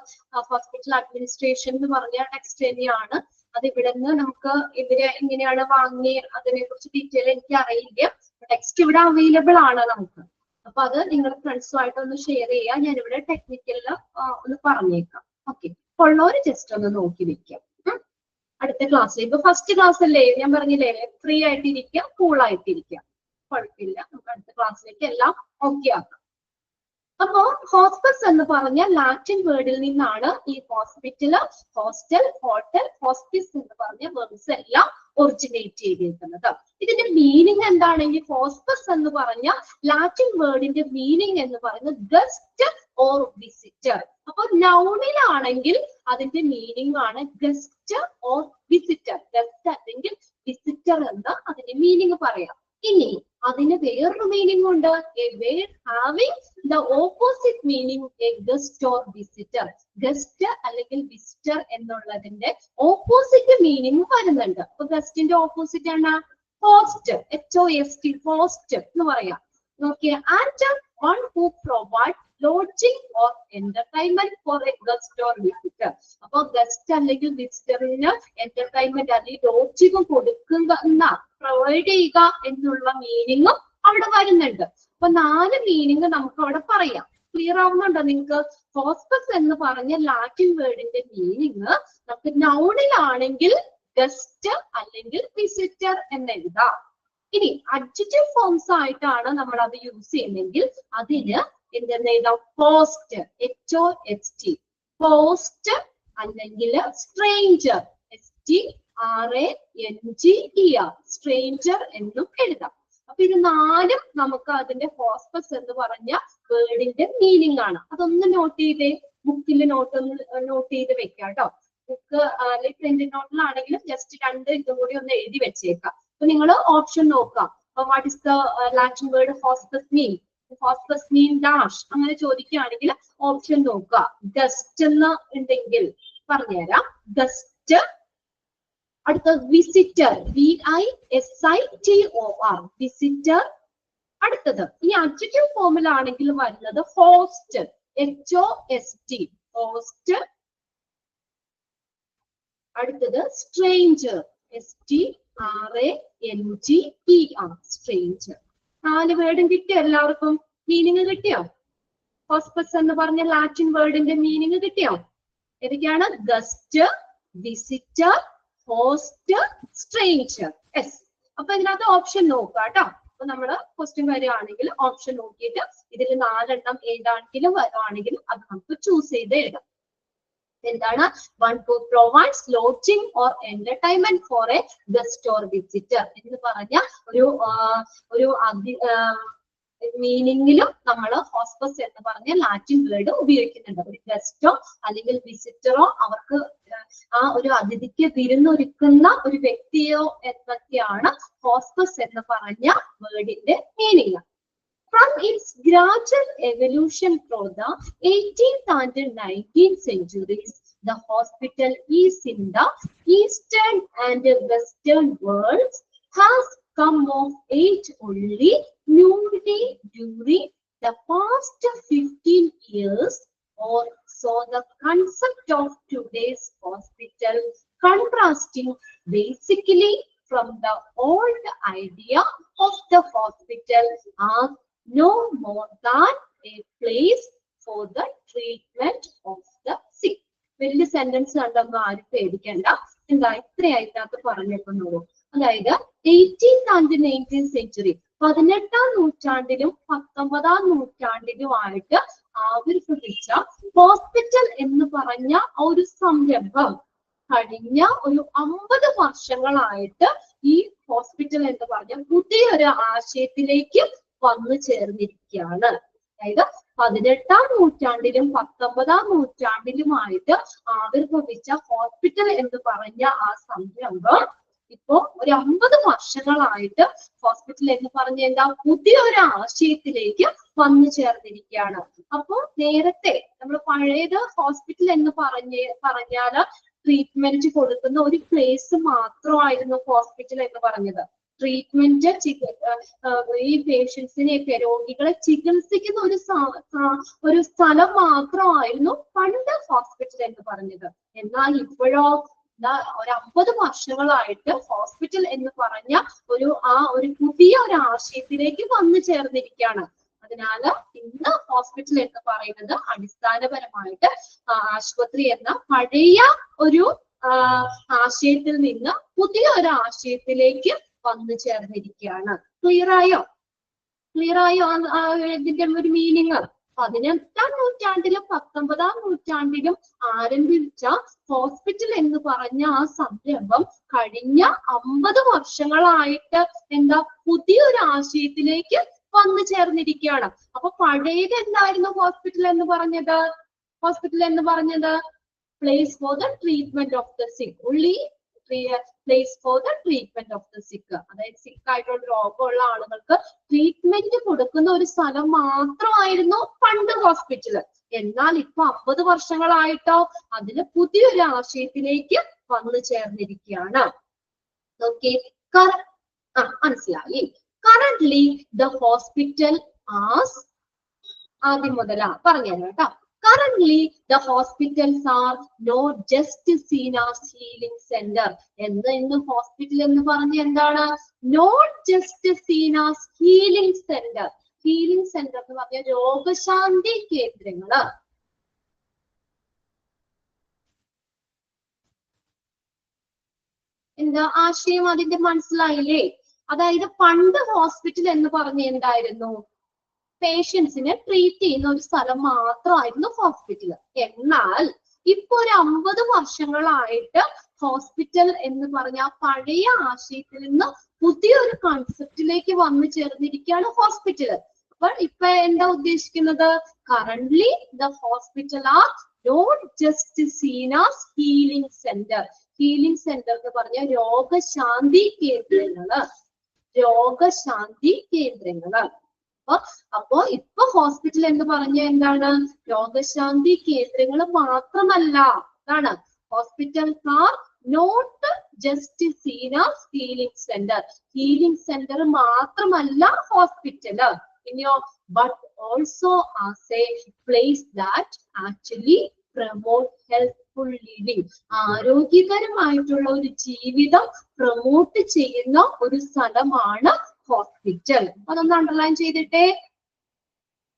ഹോസ്പിറ്റൽ അഡ്മിനിസ്ട്രേഷൻ എന്ന് പറഞ്ഞ ടെക്സ്റ്റ് തന്നെയാണ്. അത് ഇവിടെ നിന്ന് നമുക്ക് ഇവര് എങ്ങനെയാണ് വാങ്ങി അതിനെ കുറിച്ച് ഡീറ്റെയിൽ എനിക്ക് അറിയില്ല. ടെക്സ്റ്റ് ഇവിടെ അവൈലബിൾ ആണ് നമുക്ക്. അപ്പൊ അത് നിങ്ങൾ ഫ്രണ്ട്സുമായിട്ട് ഒന്ന് ഷെയർ ചെയ്യുക. ഞാൻ ഇവിടെ ടെക്നിക്കലില് ഒന്ന് പറഞ്ഞേക്കാം. ഓക്കെ, ഉള്ളവര് ജസ്റ്റ് ഒന്ന് നോക്കി വെക്കാം. അടുത്ത ക്ലാസ്സിൽ, ഇപ്പൊ ഫസ്റ്റ് ക്ലാസ് അല്ലേ, ഞാൻ പറഞ്ഞില്ലേ ഫ്രീ ആയിട്ടിരിക്കുക, കൂൾ ആയിട്ടിരിക്കുക, കുഴപ്പമില്ല. നമുക്ക് അടുത്ത ക്ലാസ്സിലേക്ക് എല്ലാം ഓക്കെ ആക്കാം. അപ്പോ ഹോസ്പസ് എന്ന് പറഞ്ഞ ലാറ്റിൻ വേർഡിൽ നിന്നാണ് ഈ ഹോസ്പിറ്റല്, ഹോസ്റ്റൽ, ഹോട്ടൽ, ഹോസ്പിസ് എന്ന് പറഞ്ഞ വേർഡ്സ് എല്ലാം ഒറിജിനേറ്റ് ചെയ്തിരിക്കുന്നത്. ഇതിന്റെ മീനിങ് എന്താണെങ്കിൽ, ഹോസ്പസ് എന്ന് പറഞ്ഞ ലാറ്റിൻ വേർഡിന്റെ മീനിങ് എന്ന് പറയുന്നത് ഗസ്റ്റ് ഓർ വിസിറ്റർ. അപ്പൊ നൗണിലാണെങ്കിൽ അതിന്റെ മീനിങ് ആണ് ഗസ്റ്റ് ഓർ വിസിറ്റർ. ഗസ്റ്റ് അല്ലെങ്കിൽ വിസിറ്റർ എന്ന് അതിന്റെ മീനിങ് പറയാം. ഇനി അതിന് വേറൊരു മീനിങ് ഉണ്ട്, a word having the opposite meaning a guest or visitor. Guest അല്ലെങ്കിൽ വിസിറ്റർ എന്നുള്ളതിന്റെ ഓപ്പോസിറ്റ് മീനിങ് വരുന്നുണ്ട്. അപ്പൊ ഗസ്റ്റിന്റെ ഓപ്പോസിറ്റ് ആണ് ഹോസ്റ്റ്, HOST, ഹോസ്റ്റ് എന്ന് പറയാം. നോക്കിയ, and one who provide lodging or entertainment for a guest or visitor. അപ്പൊ ഗസ്റ്റ് അല്ലെങ്കിൽ വിസിറ്ററിന് എന്റർടൈൻമെന്റ് അല്ലെങ്കിൽ ലോഡ്ജിങ് കൊടുക്കുന്ന, പ്രൊവൈഡ് ചെയ്യുക എന്നുള്ള മീനിങ്ങും അവിടെ വരുന്നുണ്ട്. അപ്പൊ 4 മീനിങ് നമുക്ക് അവിടെ പറയാം. ക്ലിയർ ആവുന്നുണ്ടോ നിങ്ങൾക്ക്? ഹോസ്പസ് എന്ന് പറഞ്ഞ ലാറ്റിൻ വേർഡിന്റെ മീനിങ് നമുക്ക് നൗണിലാണെങ്കിൽ ഗസ്റ്റ് അല്ലെങ്കിൽ വിസിറ്റർ എന്ന് എഴുതാം. ഇനി അഡ്ജക്റ്റീവ് ഫോംസ് ആയിട്ടാണ് നമ്മൾ അത് യൂസ് ചെയ്യുന്നതെങ്കിൽ അതിന് എന്തെന്ന് എഴുതാം? ഹോസ്റ്റ്, HOST, ഹോസ്റ്റ് അല്ലെങ്കിൽ സ്ട്രേഞ്ചർ, STRANGER, സ്ട്രേഞ്ചർ എന്നും എഴുതാം. അപ്പൊ ഇത് 4ഉം നമുക്ക് അതിന്റെ ഹോസ്പസ് എന്ന് പറഞ്ഞ വേർഡിന്റെ മീനിങ് ആണ്. അതൊന്ന് നോട്ട് ചെയ്തേ, ബുക്കിൽ നോട്ട് ചെയ്ത് വെക്കാം കേട്ടോ. ബുക്ക് അല്ലെങ്കിൽ പ്രിന്റ് നോട്ടിലാണെങ്കിലും ജസ്റ്റ് 2 ഇതും കൂടി ഒന്ന് എഴുതി വെച്ചേക്കാം. അപ്പൊ നിങ്ങൾ ഓപ്ഷൻ നോക്കാം. What is the Latin word hospes mean? Hospes mean dash അങ്ങനെ ചോദിക്കുകയാണെങ്കിൽ ഓപ്ഷൻ നോക്കുക. ഗസ്റ്റ് എന്ന് ഉണ്ടെങ്കിൽ പറഞ്ഞുതരാം, ഗസ്റ്റ്. അടുത്ത വിസിറ്റർ, VISITOR, വിസിറ്റർ. അടുത്തത് ഈ അഡ്ജക്റ്റീവ് ഫോമിലാണെങ്കിൽ വരുന്നത് ഹോസ്റ്റ്, HOST, ഹോസ്റ്റ്. അടുത്തത് സ്ട്രേഞ്ചർ, STRANGER, സ്ട്രേഞ്ചർ. 4 വേർഡും കിട്ടിയോ എല്ലാവർക്കും? മീനിങ് കിട്ടിയോ? ഹോസ്പസ് എന്ന് പറഞ്ഞ ലാറ്റിൻ വേർഡിന്റെ മീനിങ് കിട്ടിയോ? ഏതൊക്കെയാണ്? Guest, visitor, host, stranger. Yes. അപ്പൊ ഇതിനകത്ത് ഓപ്ഷൻ നോക്കുക കേട്ടോ. അപ്പൊ നമ്മള് ക്വസ്റ്റ്യൻ വരികയാണെങ്കിൽ ഓപ്ഷൻ നോക്കിയിട്ട് ഇതിൽ 4 എണ്ണം ഏതാണെങ്കിലും വരുവാണെങ്കിലും അത് നമുക്ക് ചൂസ് ചെയ്ത് എഴുതാം. എന്താണ്? One who provides lodging or entertainment for a guest or visitor എന്ന് പറഞ്ഞ ഒരു മീനിങ്ങിലും നമ്മൾ ഹോസ്പസ് എന്ന് പറഞ്ഞ ലാറ്റിൻ വേർഡ് ഉപയോഗിക്കുന്നുണ്ട്. ഒരു ഗസ്റ്റോ അല്ലെങ്കിൽ വിസിറ്ററോ അവർക്ക് ആ ഒരു അതിഥിക്ക് വിരുന്നൊരുക്കുന്ന ഒരു വ്യക്തിയോ എന്നൊക്കെയാണ് ഹോസ്പസ് എന്ന് പറഞ്ഞ വേർഡിന്റെ meaning. From its gradual evolution through the 18th and 19th centuries, the hospital is in the eastern and western worlds has come of age only newly during the past 15 years or so. The concept of today's hospital contrasting basically from the old idea of the hospital as no more than a place for the treatment of the sick. വലിയ sentence കണ്ടൊന്നും ആരും പേടിക്കണ്ട. എന്താ ഇത്രയായിട്ടകത്ത് പറഞ്ഞേക്കുന്നുള്ളൂ. അതായത് 18th and 19th century 18ാം നൂറ്റാണ്ടിലും 19ാം നൂറ്റാണ്ടിലുമായിട്ട് ആവിർഭവിച്ച hospital എന്ന് പറഞ്ഞ ഒരു സംരംഭം കഴിഞ്ഞ ഒരു 50 വർഷങ്ങളായിട്ട് ഈ ഹോസ്പിറ്റൽ എന്ന് പറഞ്ഞ പുതിയൊരു ആശയത്തിലേക്ക് വന്നു ചേർന്നിരിക്കുകയാണ്. അതായത് 18ാം നൂറ്റാണ്ടിലും 19ാം നൂറ്റാണ്ടിലുമായിട്ട് ആവിർഭവിച്ച ഹോസ്പിറ്റൽ എന്ന് പറഞ്ഞ ആ സംരംഭം ഇപ്പോ ഒരു 50 വർഷങ്ങളായിട്ട് ഹോസ്പിറ്റൽ എന്ന് പറഞ്ഞ എന്താ പുതിയൊരു ആശയത്തിലേക്ക് വന്നു ചേർന്നിരിക്കുകയാണ്. അപ്പോ നേരത്തെ നമ്മൾ പഴയത് ഹോസ്പിറ്റൽ എന്ന് പറഞ്ഞാല് ട്രീറ്റ്മെന്റ് കൊടുക്കുന്ന ഒരു പ്ലേസ് മാത്രമായിരുന്നു ഹോസ്പിറ്റൽ എന്ന് പറഞ്ഞത്. ട്രീറ്റ്മെന്റ് ഈ പേഷ്യൻസിനെയൊക്കെ രോഗികളെ ചികിത്സിക്കുന്ന ഒരു സ്ഥലം മാത്രമായിരുന്നു പണ്ട് ഹോസ്പിറ്റൽ എന്ന് പറഞ്ഞത്. എന്നാൽ ഇപ്പോഴോ ഒരു 50 വർഷങ്ങളായിട്ട് ഹോസ്പിറ്റൽ എന്ന് പറഞ്ഞ ഒരു പുതിയ ഒരു ആശയത്തിലേക്ക് വന്നു ചേർന്നിരിക്കുകയാണ്. അതിനാൽ ഇന്ന് ഹോസ്പിറ്റൽ എന്ന് പറയുന്നത് അടിസ്ഥാനപരമായിട്ട് ആശുപത്രി എന്ന പഴയ ഒരു ആശയത്തിൽ നിന്ന് പുതിയ ഒരു ആശയത്തിലേക്ക് വന്നു ചേർന്നിരിക്കുകയാണ്. ക്ലിയർ ആയോ ഇതിന്റെ ഒരു മീനിങ്? 18ാം നൂറ്റാണ്ടിലും 19ാം നൂറ്റാണ്ടിലും ആരംഭിച്ച ഹോസ്പിറ്റൽ എന്ന് പറഞ്ഞ ആ സംരംഭം കഴിഞ്ഞ 50 വർഷങ്ങളായിട്ട് എന്താ പുതിയൊരു ആശയത്തിലേക്ക് വന്നു ചേർന്നിരിക്കുകയാണ്. അപ്പൊ പഴയത് എന്തായിരുന്നു ഹോസ്പിറ്റൽ എന്ന് പറഞ്ഞത്? ഹോസ്പിറ്റൽ എന്ന് പറഞ്ഞത് place for the treatment of the sick. ഉള്ളി place for the treatment of the sick. അതായത് സിക്ക് ആയിട്ടുള്ള രോഗമുള്ള ആളുകൾക്ക് ട്രീറ്റ്മെന്റ് കൊടുക്കുന്ന ഒരു സ്ഥലം മാത്രമായിരുന്നു പണ്ട് ഹോസ്പിറ്റല്. എന്നാൽ ഇപ്പൊ 50 വർഷങ്ങളായിട്ടോ അതിന് പുതിയൊരു ആശയത്തിലേക്ക് വന്നു ചേർന്നിരിക്കുകയാണ്. ഓക്കെ, മനസ്സിലായി. Currently the hospital as ആദ്യം മുതലാ പറഞ്ഞുതരാം കേട്ടോ. Currently the hospitals are not just seen as healing center. ഇന്ന് ഹോസ്പിറ്റൽ എന്ന് പറഞ്ഞ എന്താണ്? Not just seen as healing center. Healing center എന്ന് പറഞ്ഞ രോഗശാന്തി കേന്ദ്രങ്ങള്. എന്താ ആശയം അതിന്റെ മനസ്സിലായില്ലേ? അതായത് പണ്ട് ഹോസ്പിറ്റൽ എന്ന് പറഞ്ഞ എന്തായിരുന്നു? പേഷ്യൻസിനെ ട്രീറ്റ് ചെയ്യുന്ന ഒരു സ്ഥലം മാത്രമായിരുന്നു ഹോസ്പിറ്റൽ. എന്നാൽ ഇപ്പൊ ഒരു 50 വർഷങ്ങളായിട്ട് ഹോസ്പിറ്റൽ എന്ന് പറഞ്ഞ പഴയ ആശയത്തിൽ നിന്ന് പുതിയൊരു കൺസെപ്റ്റിലേക്ക് വന്നു ചേർന്നിരിക്കുകയാണ് ഹോസ്പിറ്റൽ. അപ്പൊ ഇപ്പൊ എന്താ ഉദ്ദേശിക്കുന്നത്? Currently the hospital are not just seen as healing centre. Healing centre എന്ന് പറഞ്ഞ രോഗശാന്തി കേന്ദ്രങ്ങള്. അപ്പോ ഇപ്പൊ ഹോസ്പിറ്റൽ എന്ന് പറഞ്ഞ എന്താണ്? രോഗശാന്തി കേന്ദ്രങ്ങൾ മാത്രമല്ല. അതാണ് hospitals are not just seen as healing centre. Healing centre മാത്രമല്ല ഹോസ്പിറ്റല്. ഇനിയോ but also as a place that actually promote healthful living. ആരോഗ്യകരമായിട്ടുള്ള ഒരു ജീവിതം പ്രൊമോട്ട് ചെയ്യുന്ന ഒരു സ്ഥലമാണ് ഹോസ്പിറ്റൽ. അതൊന്ന് അണ്ടർലൈൻ ചെയ്തിട്ടേ.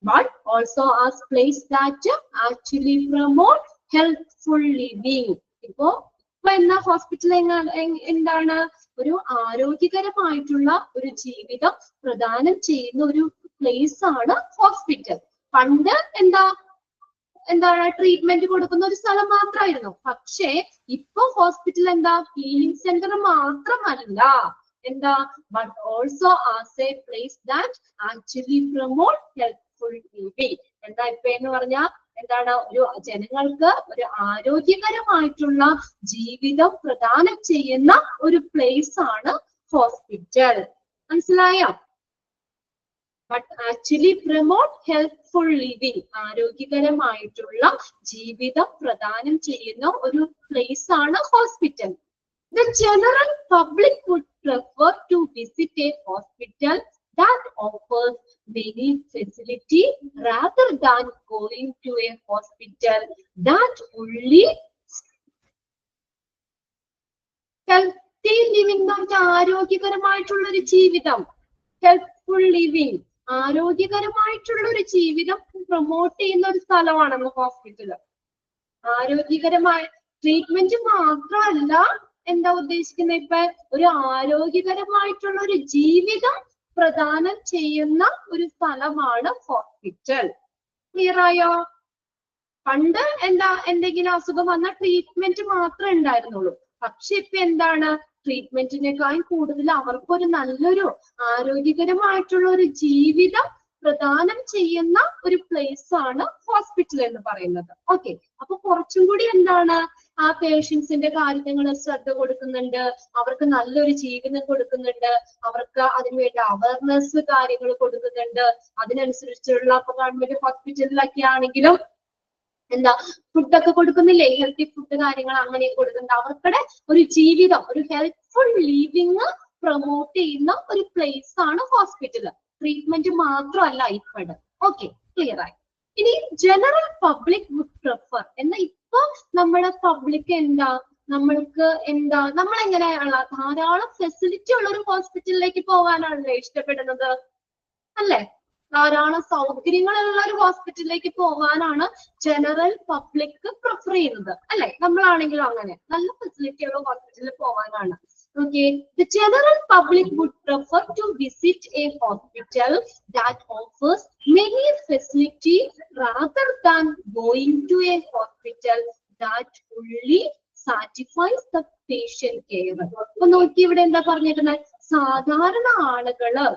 But also as place that actually promote healthful living. ഇപ്പൊ എന്നാ ഹോസ്പിറ്റൽ എന്താണ്? ഒരു ആരോഗ്യകരമായിട്ടുള്ള ഒരു ജീവിതം പ്രദാനം ചെയ്യുന്ന ഒരു പ്ലേസ് ആണ് ഹോസ്പിറ്റൽ. പണ്ട് എന്താ? എന്താണ് ട്രീറ്റ്മെന്റ് കൊടുക്കുന്ന ഒരു സ്ഥലം മാത്രമായിരുന്നു. പക്ഷേ ഇപ്പൊ ഹോസ്പിറ്റൽ എന്താ ഹീലിംഗ് സെന്റർ മാത്രമല്ല, എന്താ but also as a place that actually promote helpful living. എന്താ ഇപ്പൊ എന്ന് പറഞ്ഞാൽ എന്താണ് ഒരു ജനങ്ങൾക്ക് ഒരു ആരോഗ്യകരമായിട്ടുള്ള ജീവിതം പ്രദാനം ചെയ്യുന്ന ഒരു പ്ലേസ് ആണ് ഹോസ്പിറ്റൽ. മനസ്സിലായോ? But actually promote helpful living, ആരോഗ്യകരമായിട്ടുള്ള ജീവിതം പ്രദാനം ചെയ്യുന്ന ഒരു പ്ലേസ് ആണ് hospital. The general public would prefer to visit a hospital that offers many facilities rather than going to a hospital that only healthy living, ആരോഗ്യകരമായിട്ടുള്ള ഒരു ജീവിതം, helpful living, ആരോഗ്യകരമായിട്ടുള്ള ഒരു ജീവിതം പ്രൊമോട്ട് ചെയ്യുന്ന ഒരു സ്ഥലമാണ് നമ്മൾ ഹോസ്പിറ്റല്. ആരോഗ്യകരമായ ട്രീറ്റ്മെന്റ് മാത്രമല്ല എന്താ ഉദ്ദേശിക്കുന്നത്, ഇപ്പൊ ഒരു ആരോഗ്യകരമായിട്ടുള്ള ഒരു ജീവിതം പ്രദാനം ചെയ്യുന്ന ഒരു സ്ഥലമാണ് ഹോസ്പിറ്റൽ. ക്ലിയർ ആയോ? പണ്ട് എന്താ എന്തെങ്കിലും അസുഖം വന്നാൽ ട്രീറ്റ്മെന്റ് മാത്രമേ ഉണ്ടായിരുന്നുള്ളൂ. പക്ഷെ ഇപ്പൊ എന്താണ് ട്രീറ്റ്മെന്റിനേക്കാൾ കൂടുതൽ അവർക്കൊരു നല്ലൊരു ആരോഗ്യകരമായിട്ടുള്ള ഒരു ജീവിതം പ്രദാനം ചെയ്യുന്ന ഒരു പ്ലേസ് ആണ് ഹോസ്പിറ്റൽ എന്ന് പറയുന്നത്. ഓക്കെ, അപ്പൊ കുറച്ചും കൂടി എന്താണ് ആ പേഷ്യൻസിന്റെ കാര്യങ്ങൾ ശ്രദ്ധ കൊടുക്കുന്നുണ്ട്, അവർക്ക് നല്ലൊരു ജീവിതം കൊടുക്കുന്നുണ്ട്, അവർക്ക് അതിനുവേണ്ട അവയർനെസ് കാര്യങ്ങൾ കൊടുക്കുന്നുണ്ട്. അതിനനുസരിച്ചുള്ള ഇപ്പൊ ഗവൺമെന്റ് ഹോസ്പിറ്റലിലൊക്കെ ആണെങ്കിലും എന്താ ഫുഡൊക്കെ കൊടുക്കുന്നില്ലേ, ഹെൽത്തി ഫുഡ് കാര്യങ്ങൾ അങ്ങനെ കൊടുക്കുന്നുണ്ട്. അവർക്കുടെ ഒരു ജീവിതം, ഒരു ഹെൽപ്ഫുൾ ലിവിങ് പ്രൊമോട്ട് ചെയ്യുന്ന ഒരു പ്ലേസ് ആണ് ഹോസ്പിറ്റൽ. ട്രീറ്റ്മെന്റ് മാത്രമല്ല ഇപ്പോഴും. ഓക്കെ, ക്ലിയർ ആയി. ഇനി ജനറൽ പബ്ലിക് വുഡ് പ്രിഫർ എന്ന ഇപ്പൊ നമ്മുടെ പബ്ലിക് എന്താ നമ്മൾക്ക് എന്താ നമ്മൾ എങ്ങനെയുള്ള ധാരാളം ഫെസിലിറ്റി ഉള്ള ഒരു ഹോസ്പിറ്റലിലേക്ക് പോകാനാണല്ലേ ഇഷ്ടപ്പെടുന്നത്, അല്ലേ? ധാരാളം സൗകര്യങ്ങളുള്ള ഒരു ഹോസ്പിറ്റലിലേക്ക് പോകാനാണ് ജനറൽ പബ്ലിക് പ്രിഫർ ചെയ്യുന്നത്, അല്ലെ? നമ്മളാണെങ്കിലും അങ്ങനെ നല്ല ഫെസിലിറ്റി ഉള്ള ഹോസ്പിറ്റലിൽ പോകാനാണ്. Okay, the general public would prefer to visit a hospital that offers many facilities rather than going to a hospital that only satisfies the patient care. അപ്പൊ നോക്കി ഇവിടെ എന്താ പറഞ്ഞിരുന്നത്, സാധാരണ ആളുകള്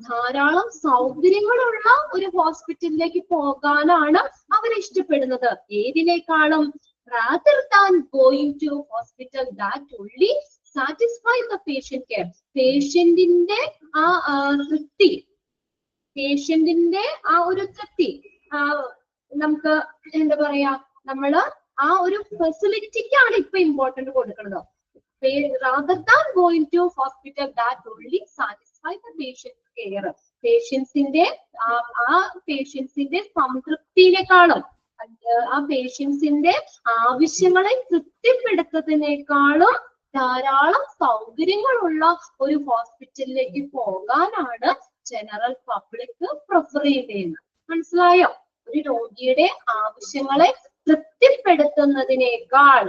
ധാരാളം സൗകര്യങ്ങളുള്ള ഒരു ഹോസ്പിറ്റലിലേക്ക് പോകാനാണ് അവർ ഇഷ്ടപ്പെടുന്നത്. ഏതിനേക്കാളും rather than going to a hospital that only satisfy the patient care. പേഷ്യന്റിന്റെ ആ തൃപ്തി, പേഷ്യന്റിന്റെ ആ ഒരു തൃപ്തി നമുക്ക് എന്താ പറയാ, നമ്മള് ആ ഒരു ഫെസിലിറ്റിക്കാണ് ഇപ്പൊ ഇമ്പോർട്ടന്റ് കൊടുക്കുന്നത്. rather than going to hospital that only satisfy the patient care. പേഷ്യൻസിന്റെ പേഷ്യൻസിന്റെ സംതൃപ്തിയിലേക്കാളും ആ പേഷ്യൻസിന്റെ ആവശ്യങ്ങളെ തൃപ്തിപ്പെടുത്തുന്നതിനേക്കാളും ധാരാളം സൗകര്യങ്ങളുള്ള ഒരു ഹോസ്പിറ്റലിലേക്ക് പോകാനാണ് ജനറൽ പബ്ലിക് പ്രിഫർ ചെയ്യുന്നത്. മനസ്സിലായോ? ഒരു രോഗിയുടെ ആവശ്യങ്ങളെ തൃപ്തിപ്പെടുത്തുന്നതിനേക്കാൾ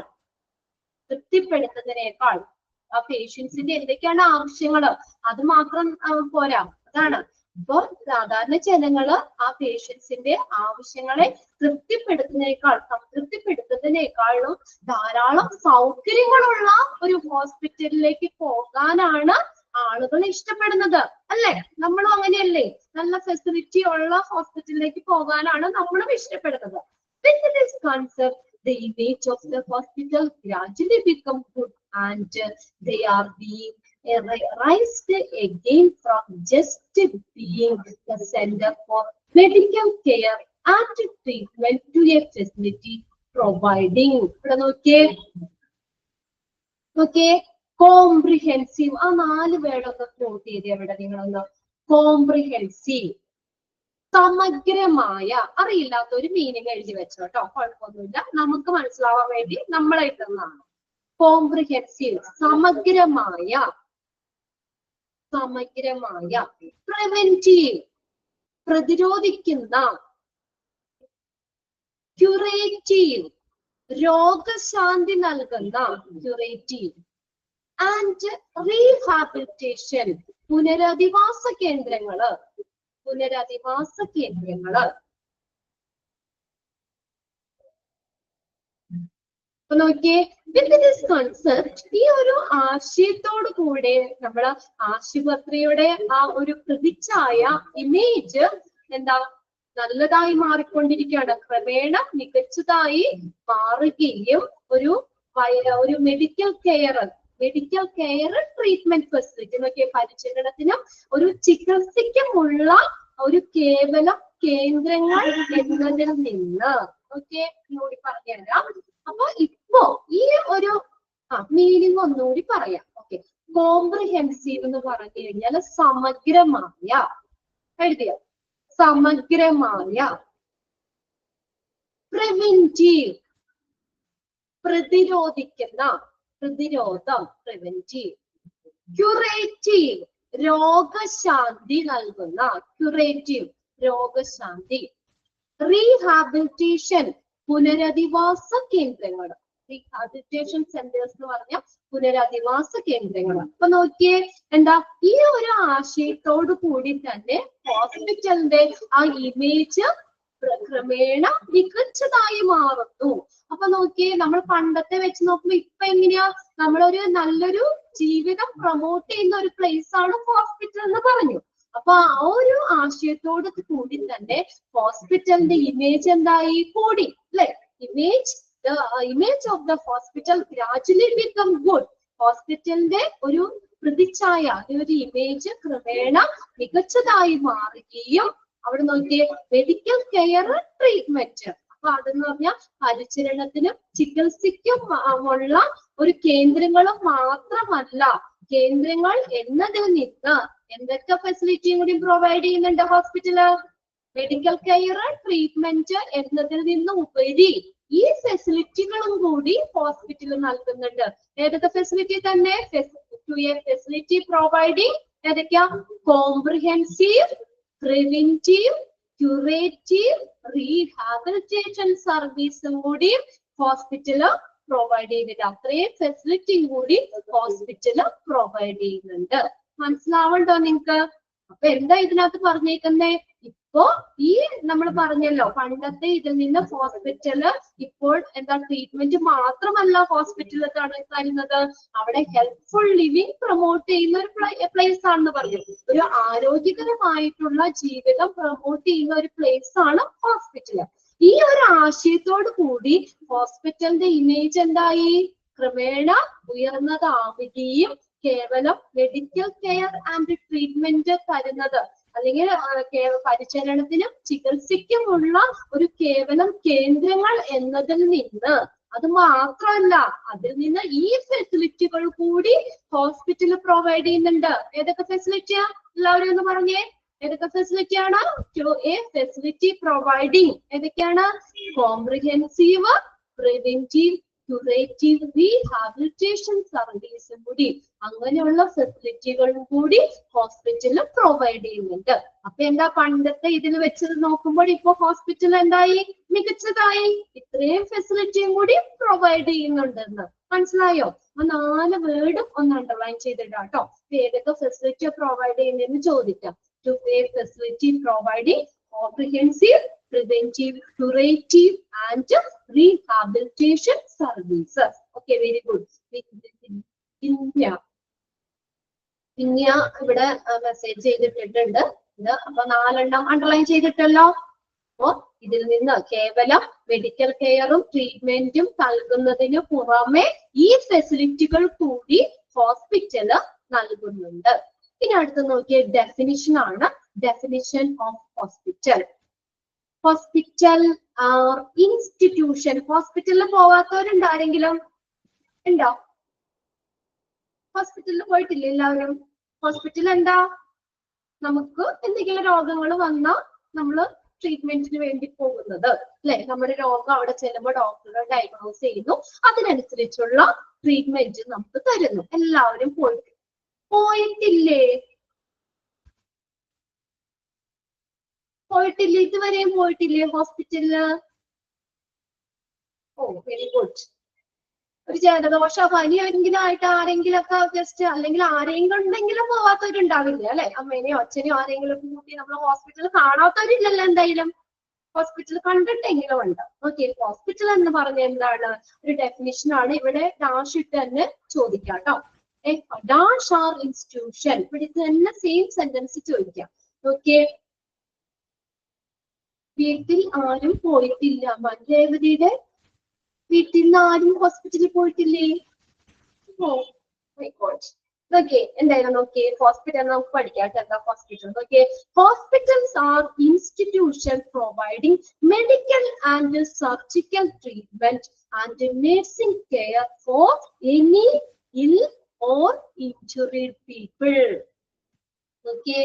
ആ പേഷ്യൻസിന്റെ എന്തൊക്കെയാണ് ആവശ്യങ്ങൾ അത് മാത്രം പോരാ. അതാണ് ഇപ്പൊ സാധാരണ ജനങ്ങള് ആ പേഷ്യൻസിന്റെ ആവശ്യങ്ങളെ സംതൃപ്തിപ്പെടുത്തുന്നതിനേക്കാളും ധാരാളം സൗകര്യങ്ങളുള്ള ഒരു ഹോസ്പിറ്റലിലേക്ക് പോകാനാണ് ആളുകൾ ഇഷ്ടപ്പെടുന്നത്, അല്ലെ? നമ്മളും അങ്ങനെയല്ലേ? നല്ല ഫെസിലിറ്റി ഉള്ള ഹോസ്പിറ്റലിലേക്ക് പോകാനാണ് നമ്മളും ഇഷ്ടപ്പെടുന്നത്. With this concept, the image of the hospital gradually become good and they are being raised again from just being the center for medical care and treatment to a facility providing. Okay, comprehensive. ആ 4 വേർഡൊക്കെ not ചെയ്ത് എവിടെ നിങ്ങളൊന്ന്. Comprehensive, സമഗ്രമായ. അറിയില്ലാത്ത ഒരു meaning എഴുതി വെച്ചോ കേട്ടോ, കുഴപ്പമൊന്നുമില്ല, നമുക്ക് മനസ്സിലാവാൻ വേണ്ടി നമ്മളെ ഇട്ടുന്നതാണ്. കോംപ്രിഹെൻസീവ്, സമഗ്രമായ. പ്രിവെന്റീവ്, പ്രതിരോധിക്കുന്ന. ക്യൂറേറ്റീവ്, രോഗശാന്തി നൽകുന്ന. ക്യൂറേറ്റീവ്. ആൻഡ് റീഹാബിലിറ്റേഷൻ, പുനരധിവാസ കേന്ദ്രങ്ങള്. അപ്പൊ നോക്കിയേ, വിത്ത് ദിസ് കൺസെപ്റ്റ്, ഈ ഒരു ആശയത്തോടു കൂടെ നമ്മള് ആശുപത്രിയുടെ ആ ഒരു പ്രതിച്ഛായ ഇമേജ് എന്താ നല്ലതായി മാറിക്കൊണ്ടിരിക്കുകയാണ്, ക്രമേണ മികച്ചതായി മാറുകയും ഒരു മെഡിക്കൽ കെയർ ട്രീറ്റ്മെന്റ് ഫെസിലിറ്റി നോക്കിയ പരിചരണത്തിനും ഒരു ചികിത്സയ്ക്കുമുള്ള ഒരു കേവലം കേന്ദ്രങ്ങൾ എന്നതിൽ നിന്ന് ഓക്കെ ഒന്നുകൂടി പറഞ്ഞുതരാം. അപ്പൊ ഇപ്പോ ഈ ഒരു മീനിങ് ഒന്നുകൂടി പറയാം. ഓക്കെ, കോംപ്രിഹെൻസീവ് എന്ന് പറഞ്ഞു കഴിഞ്ഞാൽ സമഗ്രമായ, എഴുതിയോ, സമഗ്രമായ, പ്രിവെന്റീവ് പ്രതിരോധിക്കുന്ന, പ്രതിരോധം പ്രിവെന്റീവ്, ക്യൂറേറ്റീവ് രോഗശാന്തി നൽകുന്ന, ക്യൂറേറ്റീവ് രോഗശാന്തി, റീഹാബിലിറ്റേഷൻ പുനരധിവാസ കേന്ദ്രങ്ങൾ, റീഹാബിലിറ്റേഷൻ സെന്റേഴ്സ് എന്ന് പറഞ്ഞ പുനരധിവാസ കേന്ദ്രങ്ങൾ. അപ്പൊ നോക്കിയേ എന്താ ഈ ഒരു ആശയത്തോടു കൂടി തന്നെ ഹോസ്പിറ്റലിന്റെ ആ ഇമേജ് ക്രമേണ മികച്ചതായി മാറുന്നു. അപ്പൊ നോക്കിയേ, നമ്മൾ പണ്ടത്തെ വെച്ച് നോക്കുമ്പോ ഇപ്പൊ എങ്ങനെയാ, നമ്മളൊരു നല്ലൊരു ജീവിതം പ്രൊമോട്ട് ചെയ്യുന്ന ഒരു പ്ലേസ് ആണ് ഹോസ്പിറ്റൽ എന്ന് പറഞ്ഞു. അപ്പൊ ആ ഒരു ആശയത്തോട് കൂടി തന്നെ ഹോസ്പിറ്റലിന്റെ ഇമേജ് എന്തായി കൂടി, അല്ലെ? Image of the hospital gradually become good. ഹോസ്പിറ്റലിന്റെ ഒരു പ്രതിച്ഛായ, ഒരു ഇമേജ് ക്രമേണ മികച്ചതായി മാറുകയും, അവിടെ നോക്കിയേ മെഡിക്കൽ കെയർ ട്രീറ്റ്മെന്റ്, അപ്പൊ അതെന്ന് പറഞ്ഞാൽ പരിചരണത്തിനും ചികിത്സയ്ക്കും ഉള്ള ഒരു കേന്ദ്രങ്ങളും മാത്രമല്ല, കേന്ദ്രങ്ങൾ എന്നതിൽ നിന്ന് എന്തൊക്കെ ഫെസിലിറ്റിയും കൂടി പ്രൊവൈഡ് ചെയ്യുന്നുണ്ട് ഹോസ്പിറ്റല്? മെഡിക്കൽ കെയർ ട്രീറ്റ്മെന്റ് എന്നതിൽ നിന്ന് ഉപരി ഈ ഫെസിലിറ്റികളും കൂടി ഹോസ്പിറ്റൽ നൽകുന്നുണ്ട്. ഏതൊക്കെ ഫെസിലിറ്റി തന്നെ? ഫെസിലിറ്റി പ്രൊവൈഡിങ് ഏതൊക്കെയാ? കോംപ്രിഹെൻസീവ്, പ്രിവെന്റീവ്, ക്യൂറേറ്റീവ്, റീഹാബിലിറ്റേഷൻ സർവീസും കൂടി ഹോസ്പിറ്റല് പ്രൊവൈഡ് ചെയ്യുന്നുണ്ട്. അത്രയും ഫെസിലിറ്റിയും കൂടി ഹോസ്പിറ്റല് പ്രൊവൈഡ് ചെയ്യുന്നുണ്ട്. മനസ്സിലാവുണ്ടോ നിങ്ങക്ക്? അപ്പൊ എന്താ ഇതിനകത്ത് പറഞ്ഞേക്കുന്നേ? ഇപ്പോ ഈ നമ്മൾ പറഞ്ഞല്ലോ, പണ്ടത്തെ ഇതിൽ നിന്ന് ഹോസ്പിറ്റല് ഇപ്പോൾ എന്താ ട്രീറ്റ്മെന്റ് മാത്രമല്ല ഹോസ്പിറ്റലിൽ തരുന്നത്, അവിടെ ഹെൽപ്ഫുൾ ലിവിങ് പ്രൊമോട്ട് ചെയ്യുന്ന ഒരു പ്ലേസ് ആണെന്ന് പറഞ്ഞു. ഒരു ആരോഗ്യകരമായിട്ടുള്ള ജീവിതം പ്രൊമോട്ട് ചെയ്യുന്ന ഒരു പ്ലേസ് ആണ് ഹോസ്പിറ്റല്. ഈ ഒരു ആശയത്തോടു കൂടി ഹോസ്പിറ്റലിന്റെ ഇമേജ് എന്തായി? ക്രമേണ ഉയർന്നതാവുകയും കേവലം മെഡിക്കൽ കെയർ ആൻഡ് ട്രീറ്റ്മെന്റ് തരുന്നത്, അല്ലെങ്കിൽ പരിചരണത്തിനും ചികിത്സയ്ക്കുമുള്ള ഒരു കേവലം കേന്ദ്രങ്ങൾ എന്നതിൽ നിന്ന്, അത് മാത്രമല്ല അതിൽ നിന്ന് ഈ ഫെസിലിറ്റികൾ കൂടി ഹോസ്പിറ്റൽ പ്രൊവൈഡ് ചെയ്യുന്നുണ്ട്. ഏതൊക്കെ ഫെസിലിറ്റിയാ? എല്ലാവരും ഒന്ന് പറഞ്ഞേ, ഏതൊക്കെ ഫെസിലിറ്റിയാണ്? ഫെസിലിറ്റി പ്രൊവൈഡിങ് ഏതൊക്കെയാണ്? കോംപ്രിഹെൻസീവ്, പ്രിവെന്റീവ്, ക്യൂറേറ്റീവ്, റീഹാബിലിറ്റേഷൻ സർവീസും കൂടി, അങ്ങനെയുള്ള ഫെസിലിറ്റികളും കൂടി ഹോസ്പിറ്റലിൽ പ്രൊവൈഡ് ചെയ്യുന്നുണ്ട്. അപ്പൊ എന്താ പണ്ടത്തെ ഇതിൽ വെച്ചത് നോക്കുമ്പോൾ ഇപ്പൊ ഹോസ്പിറ്റൽ എന്തായി? മികച്ചതായി. ഇത്രയും ഫെസിലിറ്റിയും കൂടി പ്രൊവൈഡ് ചെയ്യുന്നുണ്ടെന്ന് മനസ്സിലായോ? ആ 4 വേർഡും ഒന്ന് അണ്ടർലൈൻ ചെയ്തിടാം കേട്ടോ. ഏതൊക്കെ ഫെസിലിറ്റി പ്രൊവൈഡ് ചെയ്യുന്നതെന്ന് ചോദിക്കാം. To a facility providing comprehensive, preventive, curative and rehabilitation services. Okay, very good. ഇന്ന ഇവിടെ മെസ്സേജ് ചെയ്തിട്ടുണ്ട്. അപ്പൊ 4 എണ്ണം അണ്ടർലൈൻ ചെയ്തിട്ടല്ലോ. അപ്പോ ഇതിൽ നിന്ന് കേവലം മെഡിക്കൽ കെയറും ട്രീറ്റ്മെന്റും നൽകുന്നതിന് പുറമെ ഈ ഫെസിലിറ്റികൾ കൂടി ഹോസ്പിറ്റല് നൽകുന്നുണ്ട്. ഇനി അടുത്ത് നോക്കിയ ഡെഫിനിഷൻ ആണ്. Definition of hospital. Hospital are institution. ഹോസ്പിറ്റലിൽ പോവാത്തവരുണ്ട് ആരെങ്കിലും? ഉണ്ടോ? ഹോസ്പിറ്റലിൽ പോയിട്ടില്ല എല്ലാവരും? ഹോസ്പിറ്റൽ എന്താ? നമുക്ക് എന്തെങ്കിലും രോഗങ്ങൾ വന്നാൽ നമ്മള് ട്രീറ്റ്മെന്റിന് വേണ്ടി പോകുന്നത്, അല്ലെ? നമ്മുടെ രോഗം അവിടെ ചെല്ലുമ്പോൾ ഡോക്ടർ ഡയഗ്നോസ് ചെയ്യുന്നു, അതിനനുസരിച്ചുള്ള ട്രീറ്റ്മെന്റ് നമുക്ക് തരുന്നു. എല്ലാവരും പോയിട്ടില്ലേ? ഇതുവരെയും പോയിട്ടില്ലേ ഹോസ്പിറ്റലില്? ഓ, വെരി ഗുഡ്. ഒരു ജലദോഷ പനി ആരെങ്കിലും ആയിട്ട് ആരെങ്കിലും ഒക്കെ ജസ്റ്റ്, അല്ലെങ്കിൽ ആരെങ്കിലും ഉണ്ടെങ്കിലും പോവാത്തവരുണ്ടാവില്ല, അല്ലെ? അമ്മേനെയോ അച്ഛനെയോ ആരെങ്കിലും കൂട്ടി നമ്മൾ ഹോസ്പിറ്റലിൽ കാണാത്തവരില്ലല്ലോ എന്തായാലും. ഹോസ്പിറ്റൽ കണ്ടിട്ടെങ്കിലും ഉണ്ട്. ഓക്കെ, ഹോസ്പിറ്റൽ എന്ന് പറഞ്ഞ എന്താണ്, ഒരു ഡെഫിനിഷൻ ആണ്. ഇവിടെ ഡാഷ് ഇട്ട് തന്നെ ചോദിക്കാം കേട്ടോ. ഡാഷ് ആർ ഇൻസ്റ്റിറ്റ്യൂഷൻ, ഇവിടെ തന്നെ സെയിം സെന്റൻസ് ചോദിക്കാം. ഓക്കെ, വീട്ടിൽ ആരും പോയിട്ടില്ല. രേവതിയുടെ വീട്ടിൽ നിന്ന് ആരും ഹോസ്പിറ്റലിൽ പോയിട്ടില്ലേ? ഓക്കെ, എന്തായാലും നോക്കിയേ, ഹോസ്പിറ്റൽ നമുക്ക് പഠിക്കാം എന്താ hospital. Okay, hospitals are institution providing medical and surgical treatment and nursing care for any ill or injured people. Okay,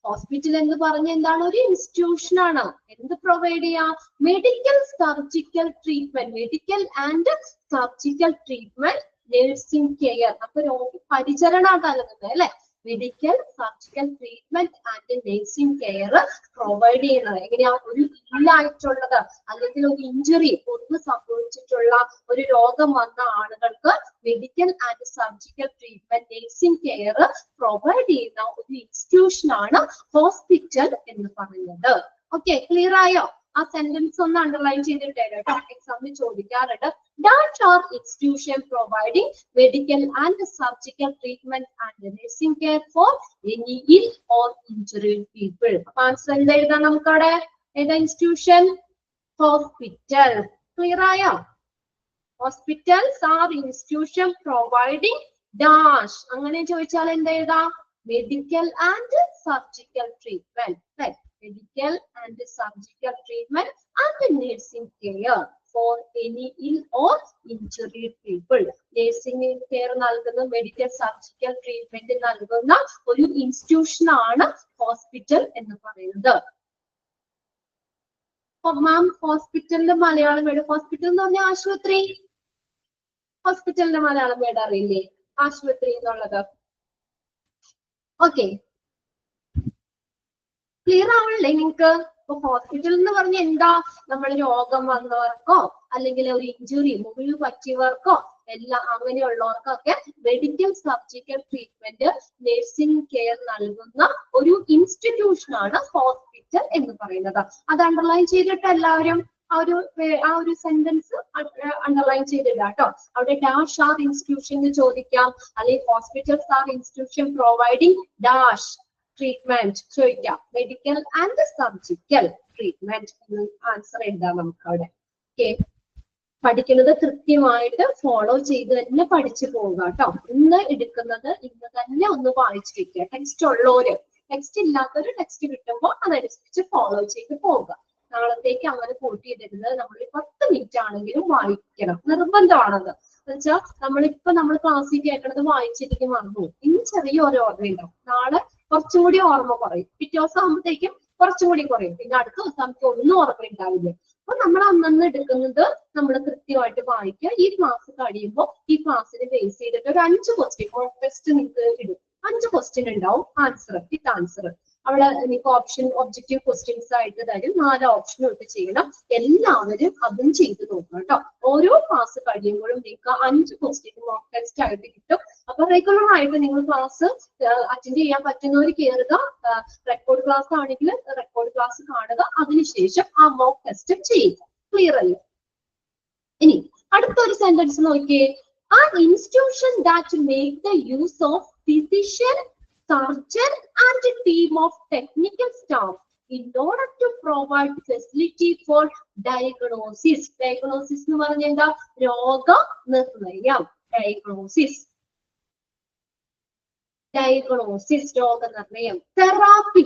hospital എന്ന് പറഞ്ഞ എന്താണ്, ഒരു ഇൻസ്റ്റിറ്റ്യൂഷൻ ആണ്. എന്ത് പ്രൊവൈഡ് ചെയ്യാം? Medical surgical treatment, medical and surgical treatment, nursing care, അപ്പൊ രോഗി പരിചരണ നൽകുന്നത് അല്ലെ. Medical surgical treatment and nursing care provide ചെയ്യുന്നത് എങ്ങനെയാ? ഒരു ഇല്ലായിട്ടുള്ളത് അല്ലെങ്കിൽ ഒരു ഇഞ്ചുറി ഒന്ന് സംഭവിച്ചിട്ടുള്ള ഒരു രോഗം വന്ന ആളുകൾക്ക് medical and surgical treatment, nursing care provide ചെയ്യുന്ന ഒരു ഇൻസ്റ്റിറ്റ്യൂഷൻ ആണ് ഹോസ്പിറ്റൽ എന്ന് പറയുന്നത്. ഓക്കെ, ക്ലിയർ ആയോ? ആ സെന്റൻസ് ഒന്ന് അണ്ടർലൈൻ ചെയ്തിട്ടേ കേട്ടോ, എക്സാമിന് ചോദിക്കാറുണ്ട്. That are institution providing medical and surgical treatment and nursing care for any ill or injured people. അപ്പൊ ആൻസർ എന്താ എഴുതാം നമുക്കവിടെ? ഏതാ ഇൻസ്റ്റിറ്റ്യൂഷൻ? ഹോസ്പിറ്റൽ. ക്ലിയർ ആയോ? Hospitals are institution providing dash. അങ്ങനെ ചോദിച്ചാൽ എന്താ എഴുതാം? Medical and surgical treatment, medical and surgical treatment and nursing care for any ill or injured people. Nursing care നൽകുന്ന മെഡിക്കൽ സർജിക്കൽ ട്രീറ്റ്മെന്റ് നൽകുന്ന ഒരു ഇൻസ്റ്റിറ്റ്യൂഷൻ ആണ് hospital എന്ന് പറയുന്നത്. മാം, ഹോസ്പിറ്റലിന്റെ മലയാളം വേർഡ്, ഹോസ്പിറ്റൽ എന്ന് പറഞ്ഞാൽ ആശുപത്രി. ഹോസ്പിറ്റലിന്റെ മലയാളം വേർഡ് അറിയില്ലേ? ആശുപത്രി എന്നുള്ളത്. ഓക്കെ, ക്ലിയർ ആവണല്ലേ നിങ്ങൾക്ക്? ഇപ്പൊ ഹോസ്പിറ്റൽ എന്ന് പറഞ്ഞ എന്താ? നമ്മൾ രോഗം വന്നവർക്കോ അല്ലെങ്കിൽ ഒരു ഇഞ്ചുറി മുറിവ് പറ്റിയവർക്കോ എല്ലാം അങ്ങനെയുള്ളവർക്കൊക്കെ medical surgical treatment, nursing care നൽകുന്ന ഒരു ഇൻസ്റ്റിറ്റ്യൂഷൻ ആണ് ഹോസ്പിറ്റൽ എന്ന് പറയുന്നത്. അത് അണ്ടർലൈൻ ചെയ്തിട്ട് എല്ലാവരും ആ ഒരു സെന്റൻസ് അണ്ടർലൈൻ ചെയ്തില്ല കേട്ടോ. അവിടെ ഡാഷ് ആർ ഇൻസ്റ്റിറ്റ്യൂഷൻ ചോദിക്കാം, അല്ലെങ്കിൽ hospitals are institution providing dash treatment ചോദിക്കാം. മെഡിക്കൽ ആൻഡ് സർജിക്കൽ ട്രീറ്റ്മെന്റ് എന്ന് ആൻസർ എഴുതാം നമുക്ക് അവിടെ. ഓക്കെ, പഠിക്കുന്നത് കൃത്യമായിട്ട് ഫോളോ ചെയ്ത് തന്നെ പഠിച്ചു പോവുക കേട്ടോ. ഇന്ന് എടുക്കുന്നത് ഇന്ന് തന്നെ ഒന്ന് വായിച്ചു വെക്കുക. ടെക്സ്റ്റ് ഉള്ളവര്, ടെക്സ്റ്റ് ഇല്ലാത്തവര് ടെക്സ്റ്റ് കിട്ടുമ്പോൾ അതനുസരിച്ച് ഫോളോ ചെയ്ത് പോവുക. നാളത്തേക്ക് അങ്ങനെ കൂട്ടിയിടരുത്. നമ്മൾ 10 മിനിറ്റ് ആണെങ്കിലും വായിക്കണം, നിർബന്ധമാണത്. എന്നുവെച്ചാൽ നമ്മൾ ക്ലാസ്സിൽ കേൾക്കണത് വായിച്ചിരിക്കും മറന്നു. ഇന്ന് ചെറിയൊരു ഓർമ്മയുണ്ടാവും, നാളെ കുറച്ചും കൂടി ഓർമ്മ കുറയും, പിറ്റേ ദിവസം ആകുമ്പോഴത്തേക്കും കുറച്ചും കൂടി കുറയും, പിന്നെ അടുത്ത ദിവസം നമുക്ക് ഒന്നും ഓർമ്മ ഉണ്ടാവില്ല. അപ്പൊ നമ്മൾ അന്നന്ന് എടുക്കുന്നത് നമ്മൾ കൃത്യമായിട്ട് വായിക്കുക. ഈ ക്ലാസ് കഴിയുമ്പോൾ ഈ ക്ലാസ്സിന് ബേസ് ചെയ്തിട്ട് ഒരു 5 ക്വസ്റ്റ്യൻ മോക്ക് ടെസ്റ്റ് നിങ്ങൾക്ക് ഇടും. 5 ക്വസ്റ്റ്യൻ ഉണ്ടാവും, ആൻസർ വിത്ത് ആൻസർ. അവിടെ നിങ്ങൾക്ക് ഒബ്ജക്റ്റീവ് ക്വസ്റ്റ്യൻസ് ആയിട്ട് തരും. 4 ഓപ്ഷനും ഇട്ട് ചെയ്യണം. എല്ലാവരും അതും ചെയ്ത് നോക്കണം കേട്ടോ. ഓരോ ക്ലാസ് കഴിയുമ്പോഴും നിങ്ങൾക്ക് 5 ക്വസ്റ്റ്യൻ മോക്ക് ടെസ്റ്റ് ആയിട്ട് കിട്ടും. അപ്പൊ റെഗുലർ ആയിട്ട് നിങ്ങൾ ക്ലാസ് അറ്റൻഡ് ചെയ്യാൻ പറ്റുന്നവർ കയറുക. റെക്കോർഡ് ക്ലാസ് ആണെങ്കിൽ റെക്കോർഡ് ക്ലാസ് കാണുക, അതിനുശേഷം ആ മോക്ക് ടെസ്റ്റ് ചെയ്യുക. ക്ലിയർ അല്ലേ? ഇനി അടുത്തൊരു സെന്റൻസ് നോക്കിയേ. ആ institution that make the use of physician, surgeon and a team of technical staff in order to provide facility for diagnosis. Diagnosis എന്ന് പറഞ്ഞാൽ എന്താ? രോഗനിർണയം. ഡയഗ്നോസിസ് രോഗനിർണയം. തെറാപ്പി,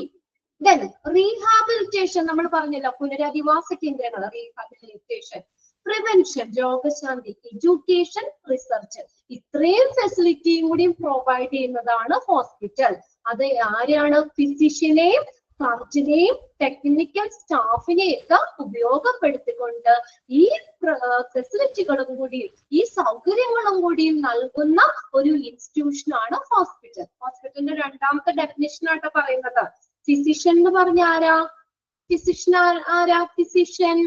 then റീഹാബിലിറ്റേഷൻ, നമ്മൾ പറഞ്ഞല്ലോ പുനരധിവാസ കേന്ദ്രങ്ങൾ, റീഹാബിലിറ്റേഷൻ. പ്രിവെൻഷൻ, രോഗശാന്തി. Education, research. ഇത്രയും ഫെസിലിറ്റിയും കൂടി പ്രൊവൈഡ് ചെയ്യുന്നതാണ് ഹോസ്പിറ്റൽ. അത് ആരെയാണ്? ഫിസിഷ്യനെയും സർജനെയും ടെക്നിക്കൽ സ്റ്റാഫിനെയൊക്കെ ഉപയോഗപ്പെടുത്തിക്കൊണ്ട് ഈ ഫെസിലിറ്റികളും കൂടി ഈ സൗകര്യങ്ങളും കൂടി നൽകുന്ന ഒരു ഇൻസ്റ്റിറ്റ്യൂഷൻ ആണ് ഹോസ്പിറ്റൽ. ഹോസ്പിറ്റലിന്റെ രണ്ടാമത്തെ ഡെഫിനിഷൻ ആയിട്ട് പറയുന്നത്. ഫിസിഷ്യൻ എന്ന് പറഞ്ഞ ആരാ? ഫിസിഷ്യൻ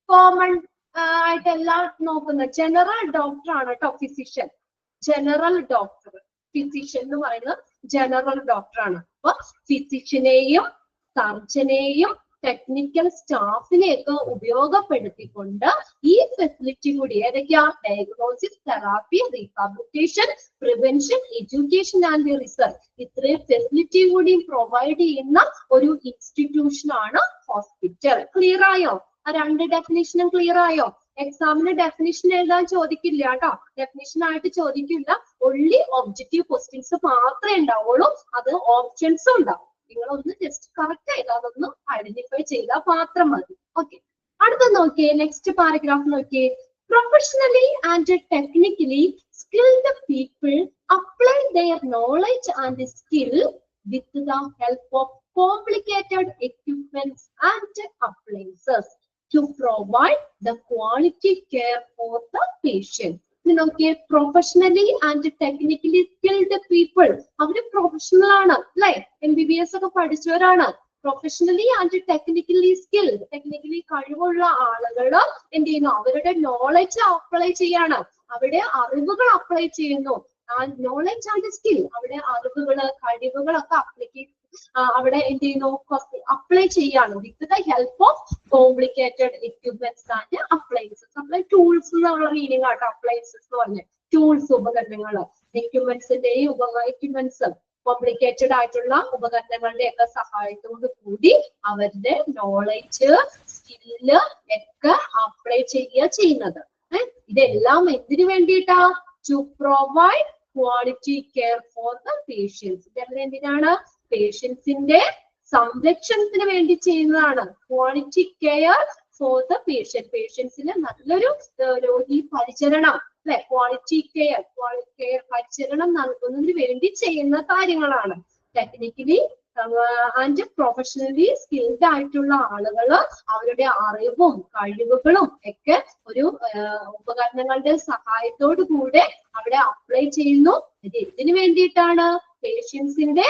കോമൺ ആയിട്ട് എല്ലാം നോക്കുന്ന ജനറൽ ഡോക്ടർ ആണ് കേട്ടോ ഫിസിഷ്യൻ. ജനറൽ ഡോക്ടർ, ഫിസിഷ്യൻ എന്ന് പറയുന്നത് ജനറൽ ഡോക്ടർ ആണ്. അപ്പൊ ഫിസിഷ്യനെയും സർജനെയും ടെക്നിക്കൽ സ്റ്റാഫിനെയൊക്കെ ഉപയോഗപ്പെടുത്തിക്കൊണ്ട് ഈ ഫെസിലിറ്റി കൂടി ഏതൊക്കെയാ? Diagnosis, therapy, rehabilitation, prevention, education and research, ഇത്രയും ഫെസിലിറ്റി കൂടി പ്രൊവൈഡ് ചെയ്യുന്ന ഒരു ഇൻസ്റ്റിറ്റ്യൂഷൻ ആണ് ഹോസ്പിറ്റൽ. ക്ലിയർ ആയോ? ആ രണ്ട് ഡെഫിനിഷനും ക്ലിയർ ആയോ? എക്സാമിന് ഡെഫിനിഷൻ എഴുതാൻ ചോദിക്കില്ല കേട്ടോ, ഡെഫിനിഷൻ ആയിട്ട് ചോദിക്കില്ല. ഒൺലി ഒബ്ജക്റ്റീവ് ക്വസ്റ്റ്യൻസ് മാത്രമേ ഉണ്ടാവുള്ളൂ, അത് ഓപ്ഷൻസും ഉണ്ടാവും. നിങ്ങളൊന്ന് ജസ്റ്റ് കറക്റ്റ് ആയിട്ട് അതൊന്ന് ഐഡന്റിഫൈ ചെയ്താൽ മാത്രം മതി. ഓക്കെ, അടുത്ത നോക്കിയേ, നെക്സ്റ്റ് പാരഗ്രാഫ് നോക്കിയേ. Professionally and technically skilled people apply their knowledge and skill with the help of complicated equipments and appliances to provide the quality care for the patient. നോക്കിയേ, professionally and technically skilled people, അവര് professional ആണ് അല്ലെ, MBBS ഒക്കെ പഠിച്ചവരാണ്. Professionally and technically skilled, technically കഴിവുള്ള ആളുകൾ എന്ത് ചെയ്യുന്നു? അവരുടെ നോളജ് അപ്ലൈ ചെയ്യാണ്, അവിടെ അറിവുകൾ അപ്ലൈ ചെയ്യുന്നു. നോളജ് ആൻഡ് സ്കിൽ, അവിടെ അറിവുകള് കഴിവുകളൊക്കെ അവിടെ എന്ത് ചെയ്യുന്നു? അപ്ലൈ ചെയ്യാണ്. വിത്ത് the help of complicated equipments and appliances. നമ്മൾ ടൂൾസ് എന്നുള്ള മീനിങ് ആട്ടോ അപ്ലയൻസസ് എന്ന് പറഞ്ഞ ടൂൾസ്, ഉപകരണങ്ങള്. എക്യുപ്മെന്റ്സിന്റെയും എക്യുപ്മെന്റ്സ് കോംപ്ലിക്കേറ്റഡ് ആയിട്ടുള്ള ഉപകരണങ്ങളുടെ ഒക്കെ സഹായത്തോടു കൂടി അവരുടെ നോളജ്, സ്കില്ല് ഒക്കെ അപ്ലൈ ചെയ്യുന്നത്. ഇതെല്ലാം എന്തിനു വേണ്ടിയിട്ടാ? To provide quality care for the patients. ഇതെല്ലാം എന്തിനാണ്? പേഷ്യൻസിന്റെ സംരക്ഷണത്തിന് വേണ്ടി ചെയ്യുന്നതാണ്. Quality care for the patient, പേഷ്യൻസിന് നല്ലൊരു രോഗി പരിചരണം അല്ലെ, ക്വാളിറ്റി കെയർ പരിചരണം നൽകുന്നതിന് വേണ്ടി ചെയ്യുന്ന കാര്യങ്ങളാണ്. ടെക്നിക്കലി ആൻഡ് പ്രൊഫഷണലി സ്കിൽഡ് ആയിട്ടുള്ള ആളുകൾ അവരുടെ അറിവും കഴിവുകളും ഒക്കെ ഒരു ഉപകരണങ്ങളുടെ സഹായത്തോടു കൂടെ അവിടെ അപ്ലൈ ചെയ്യുന്നു. ഇത് എന്തിനു വേണ്ടിയിട്ടാണ്? പേഷ്യൻസിന്റെ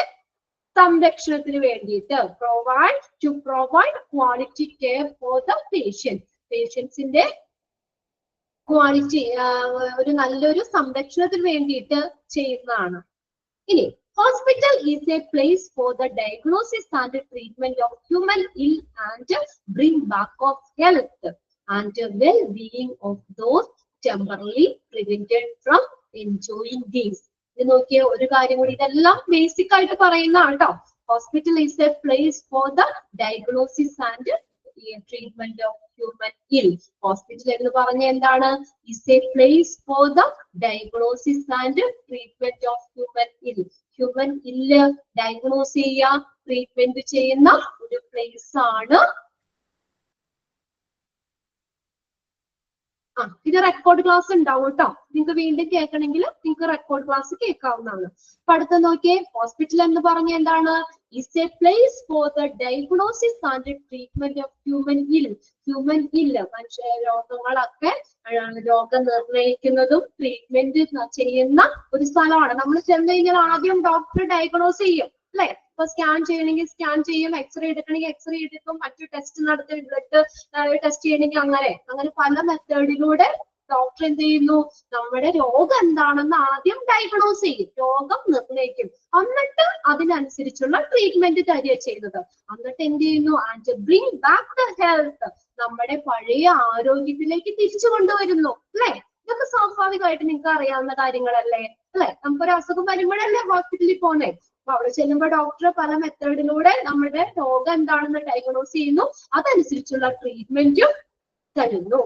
സംരക്ഷണത്തിന് വേണ്ടിയിട്ട്. To provide quality care for the patient, പേഷ്യൻസിന്റെ ക്വാളിറ്റി ഒരു നല്ലൊരു സംരക്ഷണത്തിന് വേണ്ടിയിട്ട് ചെയ്യുന്നതാണ്. ഇനി hospital is a place for the diagnosis and treatment of human ill and bring back of health and well-being of those temporarily prevented from enjoying these. ഇത് നോക്കിയ ഒരു കാര്യം കൂടി, ഇതെല്ലാം ബേസിക് ആയിട്ട് പറയുന്നതാണ് കേട്ടോ. Hospital is A place for the diagnosis and treatment of human ഇൽ. Hospital എന്ന് പറഞ്ഞ എന്താണ്? Is A place for the diagnosis and treatment of human ഇൽ. ഹ്യൂമൻ ഇല്ല് ഡയഗ്നോസ് ചെയ്യുക, ട്രീറ്റ്മെന്റ് ചെയ്യുന്ന ഒരു പ്ലേസ് ആണ്. ഇത് റെക്കോർഡ് ക്ലാസ് ഉണ്ടാവും കേട്ടോ, നിങ്ങൾക്ക് വീണ്ടും കേൾക്കണമെങ്കിൽ നിങ്ങൾക്ക് റെക്കോർഡ് ക്ലാസ് കേൾക്കാവുന്നതാണ്. അപ്പൊ അടുത്ത നോക്കിയേ, ഹോസ്പിറ്റൽ എന്ന് പറഞ്ഞ എന്താണ്? Is A place for the diagnosis and treatment of human ഇൽ. ഹ്യൂമൻ ഇല്ല്, മനുഷ്യ രോഗങ്ങളൊക്കെ രോഗം നിർണയിക്കുന്നതും ട്രീറ്റ്മെന്റ് ചെയ്യുന്ന ഒരു സ്ഥലമാണ്. നമ്മൾ ചെന്ന് കഴിഞ്ഞാൽ ആദ്യം ഡോക്ടർ ഡയഗ്നോസ് ചെയ്യും അല്ലെ. ഇപ്പൊ സ്കാൻ ചെയ്യണമെങ്കിൽ സ്കാൻ ചെയ്യും, എക്സ്റേ എടുക്കണമെങ്കിൽ എക്സ്റേ എടുക്കും, മറ്റു ടെസ്റ്റ് നടത്തി ബ്ലഡ് ടെസ്റ്റ് ചെയ്യണമെങ്കിൽ അങ്ങനെ പല മെത്തേഡിലൂടെ ഡോക്ടർ എന്ത് ചെയ്യുന്നു? നമ്മുടെ രോഗം എന്താണെന്ന് ആദ്യം ഡയഗ്നോസ് ചെയ്യും, രോഗം നിർണ്ണയിക്കും, എന്നിട്ട് അതിനനുസരിച്ചുള്ള ട്രീറ്റ്മെന്റ് തരിക ചെയ്യുന്നത്. എന്നിട്ട് എന്ത് ചെയ്യുന്നു? And bring back the health, നമ്മുടെ പഴയ ആരോഗ്യത്തിലേക്ക് തിരിച്ചു കൊണ്ടുവരുന്നു അല്ലെ. ഇതൊക്കെ സ്വാഭാവികമായിട്ട് നിങ്ങൾക്ക് അറിയാവുന്ന കാര്യങ്ങളല്ലേ അല്ലെ. നമുക്കൊരു അസുഖം വരുമ്പോഴല്ലേ ഹോസ്പിറ്റലിൽ പോണേ. അപ്പൊ അവിടെ ചെല്ലുമ്പോൾ ഡോക്ടർ പല മെത്തേഡിലൂടെ നമ്മുടെ രോഗം എന്താണെന്ന് ഡയഗ്നോസ് ചെയ്യുന്നു, അതനുസരിച്ചുള്ള ട്രീറ്റ്മെന്റും തരുന്നു.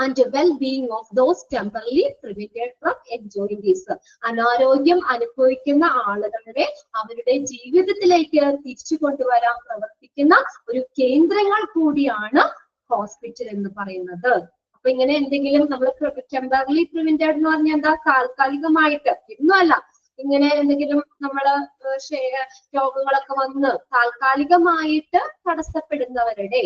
and well-being of those temporarily prevented from enjoying this. അനാരോഗ്യം അനുഭവിക്കുന്ന ആളുകളുടെ അവരുടെ ജീവിതത്തിലേക്ക് തിരിച്ചു കൊണ്ടുവരാൻ പ്രവർത്തിക്കുന്ന ഒരു കേന്ദ്രങ്ങൾ കൂടിയാണ് ഹോസ്പിറ്റൽ എന്ന് പറയുന്നത്. അപ്പൊ ഇങ്ങനെ എന്തെങ്കിലും നമ്മൾ ടെമ്പററി പ്രിവെന്റഡ് എന്ന് പറഞ്ഞാൽ എന്താ? താൽക്കാലികമായിട്ട്, ഇന്നുമല്ല, ഇങ്ങനെ എന്തെങ്കിലും നമ്മള് രോഗങ്ങളൊക്കെ വന്ന് താൽക്കാലികമായിട്ട് തടസ്സപ്പെടുന്നവരുടെ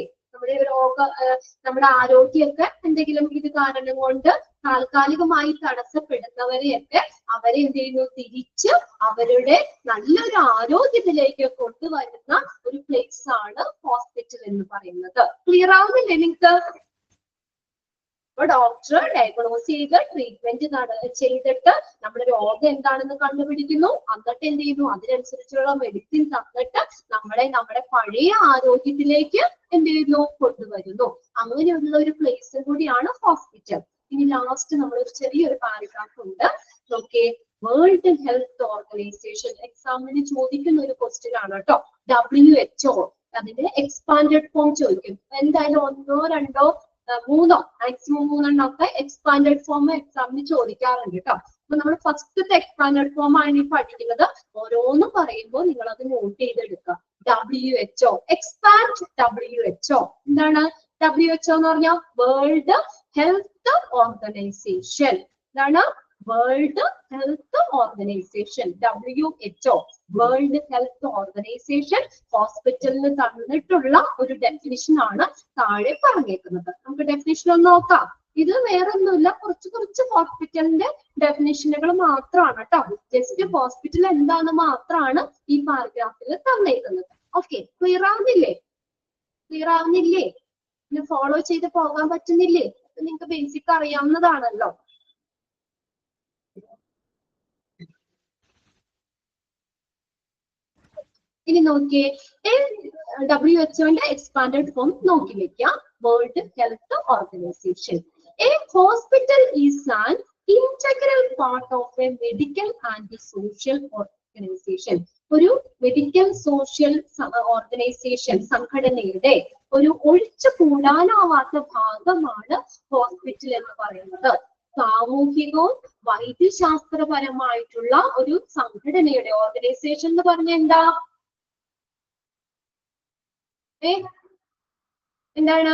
നമ്മുടെ ആരോഗ്യമൊക്കെ എന്തെങ്കിലും ഇത് കാരണം കൊണ്ട് താൽക്കാലികമായി തടസ്സപ്പെടുന്നവരെയൊക്കെ അവരെ എന്ത് ചെയ്യുന്നു? തിരിച്ച് അവരുടെ നല്ലൊരു ആരോഗ്യത്തിലേക്ക് കൊണ്ടുവരുന്ന ഒരു പ്ലേസ് ആണ് ഹോസ്പിറ്റൽ എന്ന് പറയുന്നത്. ക്ലിയർ ആവുന്നില്ലേ നിങ്ങൾക്ക്? അപ്പൊ ഡോക്ടർ ഡയഗ്നോസ് ചെയ്ത് ട്രീറ്റ്മെന്റ് ചെയ്തിട്ട് നമ്മുടെ രോഗം എന്താണെന്ന് കണ്ടുപിടിക്കുന്നു. എന്നിട്ട് എന്ത് ചെയ്യുന്നു, അതിനനുസരിച്ചുള്ള മെഡിസിൻ തന്നിട്ട് നമ്മളെ നമ്മുടെ പഴയ ആരോഗ്യത്തിലേക്ക് എന്ത് ചെയ്യുന്നു, കൊണ്ടുവരുന്നു. അങ്ങനെയുള്ള ഒരു പ്ലേസ് കൂടിയാണ് ഹോസ്പിറ്റൽ. ഇനി ലാസ്റ്റ് നമ്മൾ ഒരു ചെറിയൊരു പാരഗ്രാഫ് ഉണ്ട്. ഓക്കെ, വേൾഡ് ഹെൽത്ത് ഓർഗനൈസേഷൻ എക്സാമിന് ചോദിക്കുന്ന ഒരു ക്വസ്റ്റ്യൻ ആണ് കേട്ടോ. WHO അതിന്റെ എക്സ്പാൻഡഡ് ഫോം ചോദിക്കും. എന്തായാലും 1, 2, 3 മാക്സിമം 3 ഒക്കെ എക്സ്പാൻഡഡ് ഫോം എക്സാമിന് ചോദിക്കാറുണ്ട് കേട്ടോ. അപ്പൊ നമ്മൾ ഫസ്റ്റത്തെ എക്സ്പാൻഡഡ് ഫോം ആണ് ഈ പഠിക്കുന്നത്. ഓരോന്നും പറയുമ്പോൾ നിങ്ങൾ അത് നോട്ട് ചെയ്തെടുക്കുക. WHO എക്സ്പാൻഡ് WHO എന്താണ്? WHO എന്ന് പറഞ്ഞാൽ വേൾഡ് ഹെൽത്ത് ഓർഗനൈസേഷൻ. എന്താണ്? World Health Organization, WHO World Health Organization. ഹോസ്പിറ്റലിന് തന്നിട്ടുള്ള ഒരു ഡെഫിനിഷൻ ആണ് താഴെ പറഞ്ഞേക്കുന്നത്. നമുക്ക് ഡെഫിനിഷൻ ഒന്ന് നോക്കാം. ഇത് വേറെ ഒന്നുമില്ല, കുറച്ച് ഹോസ്പിറ്റലിന്റെ ഡെഫിനിഷനുകൾ മാത്രമാണ് കേട്ടോ. ജസ്റ്റ് ഹോസ്പിറ്റൽ എന്താന്ന് മാത്രമാണ് ഈ പാരഗ്രാഫിൽ തന്നേക്കുന്നത്. ഓക്കെ, ക്ലിയർ ആവുന്നില്ലേ? ക്ലിയർ ആവുന്നില്ലേ? ഇത് ഫോളോ ചെയ്ത് പോകാൻ പറ്റുന്നില്ലേ? നിങ്ങൾക്ക് ബേസിക് അറിയാവുന്നതാണല്ലോ. ഇനി നോക്കിയേ, WHO എക്സ്പാൻഡഡ് ഫോം നോക്കി വെക്കാം. World Health organisation. A hospital is an integral part of A medical and social organisation. ഒരു മെഡിക്കൽ സോഷ്യൽ ഓർഗനൈസേഷൻ സംഘടനയുടെ ഒരു ഒഴിച്ചുകൂടാനാവാത്ത ഭാഗമാണ് ഹോസ്പിറ്റൽ എന്ന് പറയുന്നത്. സാമൂഹികവും വൈദ്യശാസ്ത്രപരമായിട്ടുള്ള ഒരു സംഘടനയുടെ ഓർഗനൈസേഷൻ എന്ന് പറഞ്ഞ എന്താ? എന്താണ്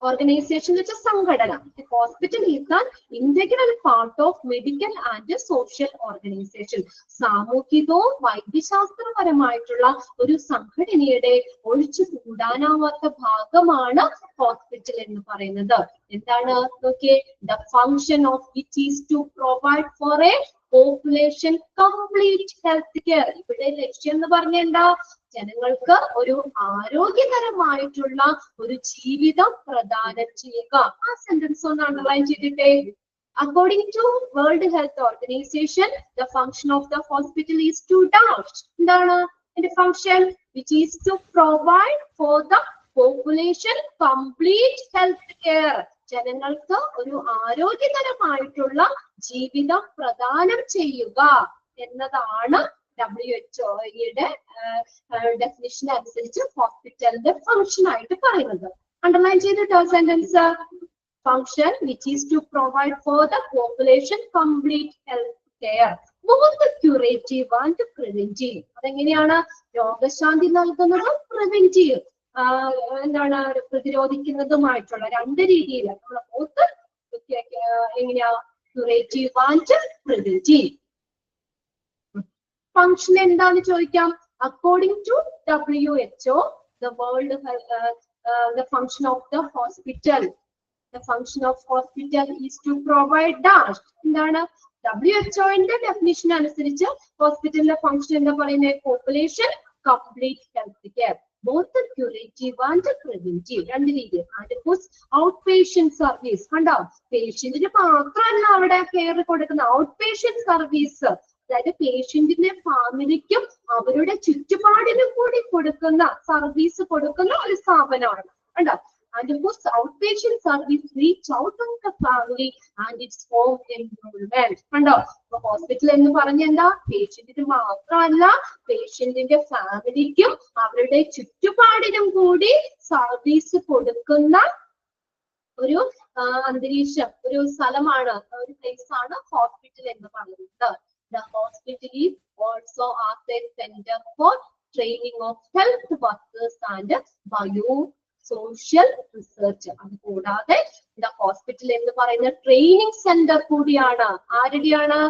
ഓർഗനൈസേഷൻ എന്ന് വെച്ചാൽ സംഘടന. Hospital is an integral part of medical and social organisation. സാമൂഹികവും വൈദ്യശാസ്ത്രപരമായിട്ടുള്ള ഒരു സംഘടനയുടെ ഒഴിച്ചു കൂടാനാവാത്ത ഭാഗമാണ് ഹോസ്പിറ്റൽ എന്ന് പറയുന്നത്. എന്താണ് നോക്കിയേ, the function of which is to provide for a population complete health care. ഇവിടെ ലക്ഷ്യം എന്ന് പറഞ്ഞ എന്താ? ജനങ്ങൾക്ക് ഒരു ആരോഗ്യകരമായിട്ടുള്ള ഒരു ജീവിതം പ്രദാനം ചെയ്യുക. ആ സെന്റൻസ് ഒന്ന് അണ്ടർലൈൻ ചെയ്തിട്ടേ. According to World Health Organization, the function of the hospital is to dash. എന്താണ് ഇതിന്റെ function? Which is to provide for the population complete health care. ജനങ്ങൾക്ക് ഒരു ആരോഗ്യകരമായിട്ടുള്ള ജീവിതം പ്രദാനം ചെയ്യുക എന്നതാണ് WHO-യുടെ ഡെഫിനിഷൻ അനുസരിച്ച് ഹോസ്പിറ്റലിന്റെ ഫംഗ്ഷൻ ആയിട്ട് പറയുന്നത്. അണ്ടർലൈൻ ചെയ്തിട്ടോ sentence? Function which is to provide for the population complete health care, both curative and preventive. അതെങ്ങനെയാണ്? രോഗശാന്തി നൽകുന്നതും പ്രിവെന്റീവ് എന്താണ് പ്രതിരോധിക്കുന്നതുമായിട്ടുള്ള രണ്ട് രീതിയിൽ നമ്മൾ ബോത്ത് എങ്ങനെയാ? Curative and preventive. ഫംഗ്ഷൻ എന്താന്ന് ചോദിക്കാം. According to WHO, the world the function of the hospital is to provide dash. എന്താണ്? WHO-ന്റെ ഡെഫിനിഷൻ അനുസരിച്ച് ഹോസ്പിറ്റലിന്റെ ഫംഗ്ഷൻ എന്താ പറയുന്നത്? Population complete health care, both curative and preventive രണ്ട് രീതിയിൽ. ഔട്ട് പേഷ്യന്റ് സർവീസ് കണ്ടോ? പേഷ്യന്റിന് മാത്രമല്ല അവിടെ കെയർ കൊടുക്കുന്ന ഔട്ട് പേഷ്യന്റ് സർവീസ്, അതായത് പേഷ്യന്റിന്റെ ഫാമിലിക്കും അവരുടെ ചുറ്റുപാടിനും കൂടി കൊടുക്കുന്ന സർവീസ് കൊടുക്കുന്ന ഒരു സ്ഥാപനമാണ് കണ്ടോ. And of course, outpatient service reach out to the family and its home environment. കണ്ടോ? ഹോസ്പിറ്റൽ എന്ന് പറഞ്ഞ എന്താ? പേഷ്യന്റിന് മാത്രമല്ല, പേഷ്യന്റിന്റെ ഫാമിലിക്കും അവരുടെ ചുറ്റുപാടിനും കൂടി സർവീസ് കൊടുക്കുന്ന ഒരു അന്തരീക്ഷം, ഒരു സ്ഥലമാണ്, ഒരു പ്ലേസ് ആണ് ഹോസ്പിറ്റൽ എന്ന് പറയുന്നത്. The hospital is also a center for training of health workers and bio-social research. അതുകൂടാതെ ഹോസ്പിറ്റൽ എന്ന് പറയുന്ന ട്രെയിനിങ് സെന്റർ കൂടിയാണ്. ആരുടെയാണ്?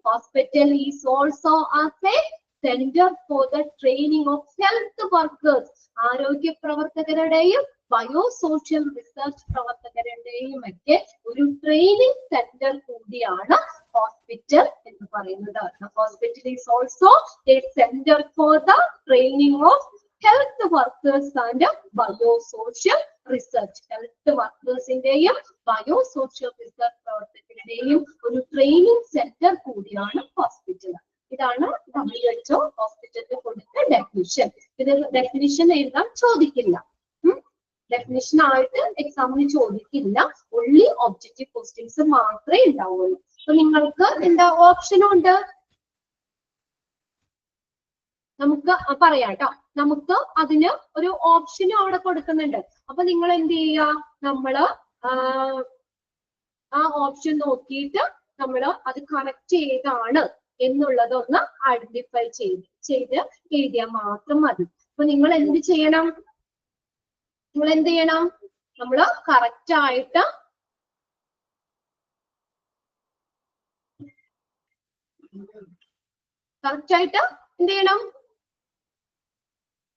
Hospital is also as a centre for the training of health workers. ആരോഗ്യ പ്രവർത്തകരുടെയും ബയോസോഷ്യൽ റിസർച്ച് പ്രവർത്തകരുടെയും ഒക്കെ ഒരു ട്രെയിനിങ് സെന്റർ കൂടിയാണ് ഹോസ്പിറ്റൽ എന്ന് പറയുന്നത്. Hospital is also a centre for the training of health workers and biosocial research. Health വർക്കേഴ്സിന്റെയും biosocial research പ്രവർത്തകരുടെയും ഒരു ട്രെയിനിങ് സെന്റർ കൂടിയാണ് ഹോസ്പിറ്റൽ. ഇതാണ് WHO ഹോസ്പിറ്റലിന് കൊടുത്ത ഡെഫിനിഷൻ. ഇത് ഡെഫിനിഷൻ എഴുതാൻ ചോദിക്കില്ല, ഡെഫിനിഷൻ ആയിട്ട് എക്സാമിന് ചോദിക്കില്ല. ഓൺലി ഒബ്ജക്റ്റീവ് ക്വസ്റ്റ്യൻസ് മാത്രമേ ഉണ്ടാവുള്ളൂ. അപ്പൊ നിങ്ങൾക്ക് എന്താ ഓപ്ഷനും ഉണ്ട്, നമുക്ക് പറയാം കേട്ടോ. നമുക്ക് അതിന് ഒരു ഓപ്ഷനും അവിടെ കൊടുക്കുന്നുണ്ട്. അപ്പൊ നിങ്ങൾ എന്ത് ചെയ്യുക, നമ്മള് ആ ഓപ്ഷൻ നോക്കിയിട്ട് നമ്മള് അത് കറക്റ്റ് ചെയ്താണ് എന്നുള്ളതൊന്ന് ഐഡന്റിഫൈ ചെയ്ത് എഴുതിയാൽ മാത്രം മതി. അപ്പൊ നിങ്ങൾ എന്ത് ചെയ്യണം, നമ്മള് കറക്റ്റ് ആയിട്ട് എന്ത് ചെയ്യണം,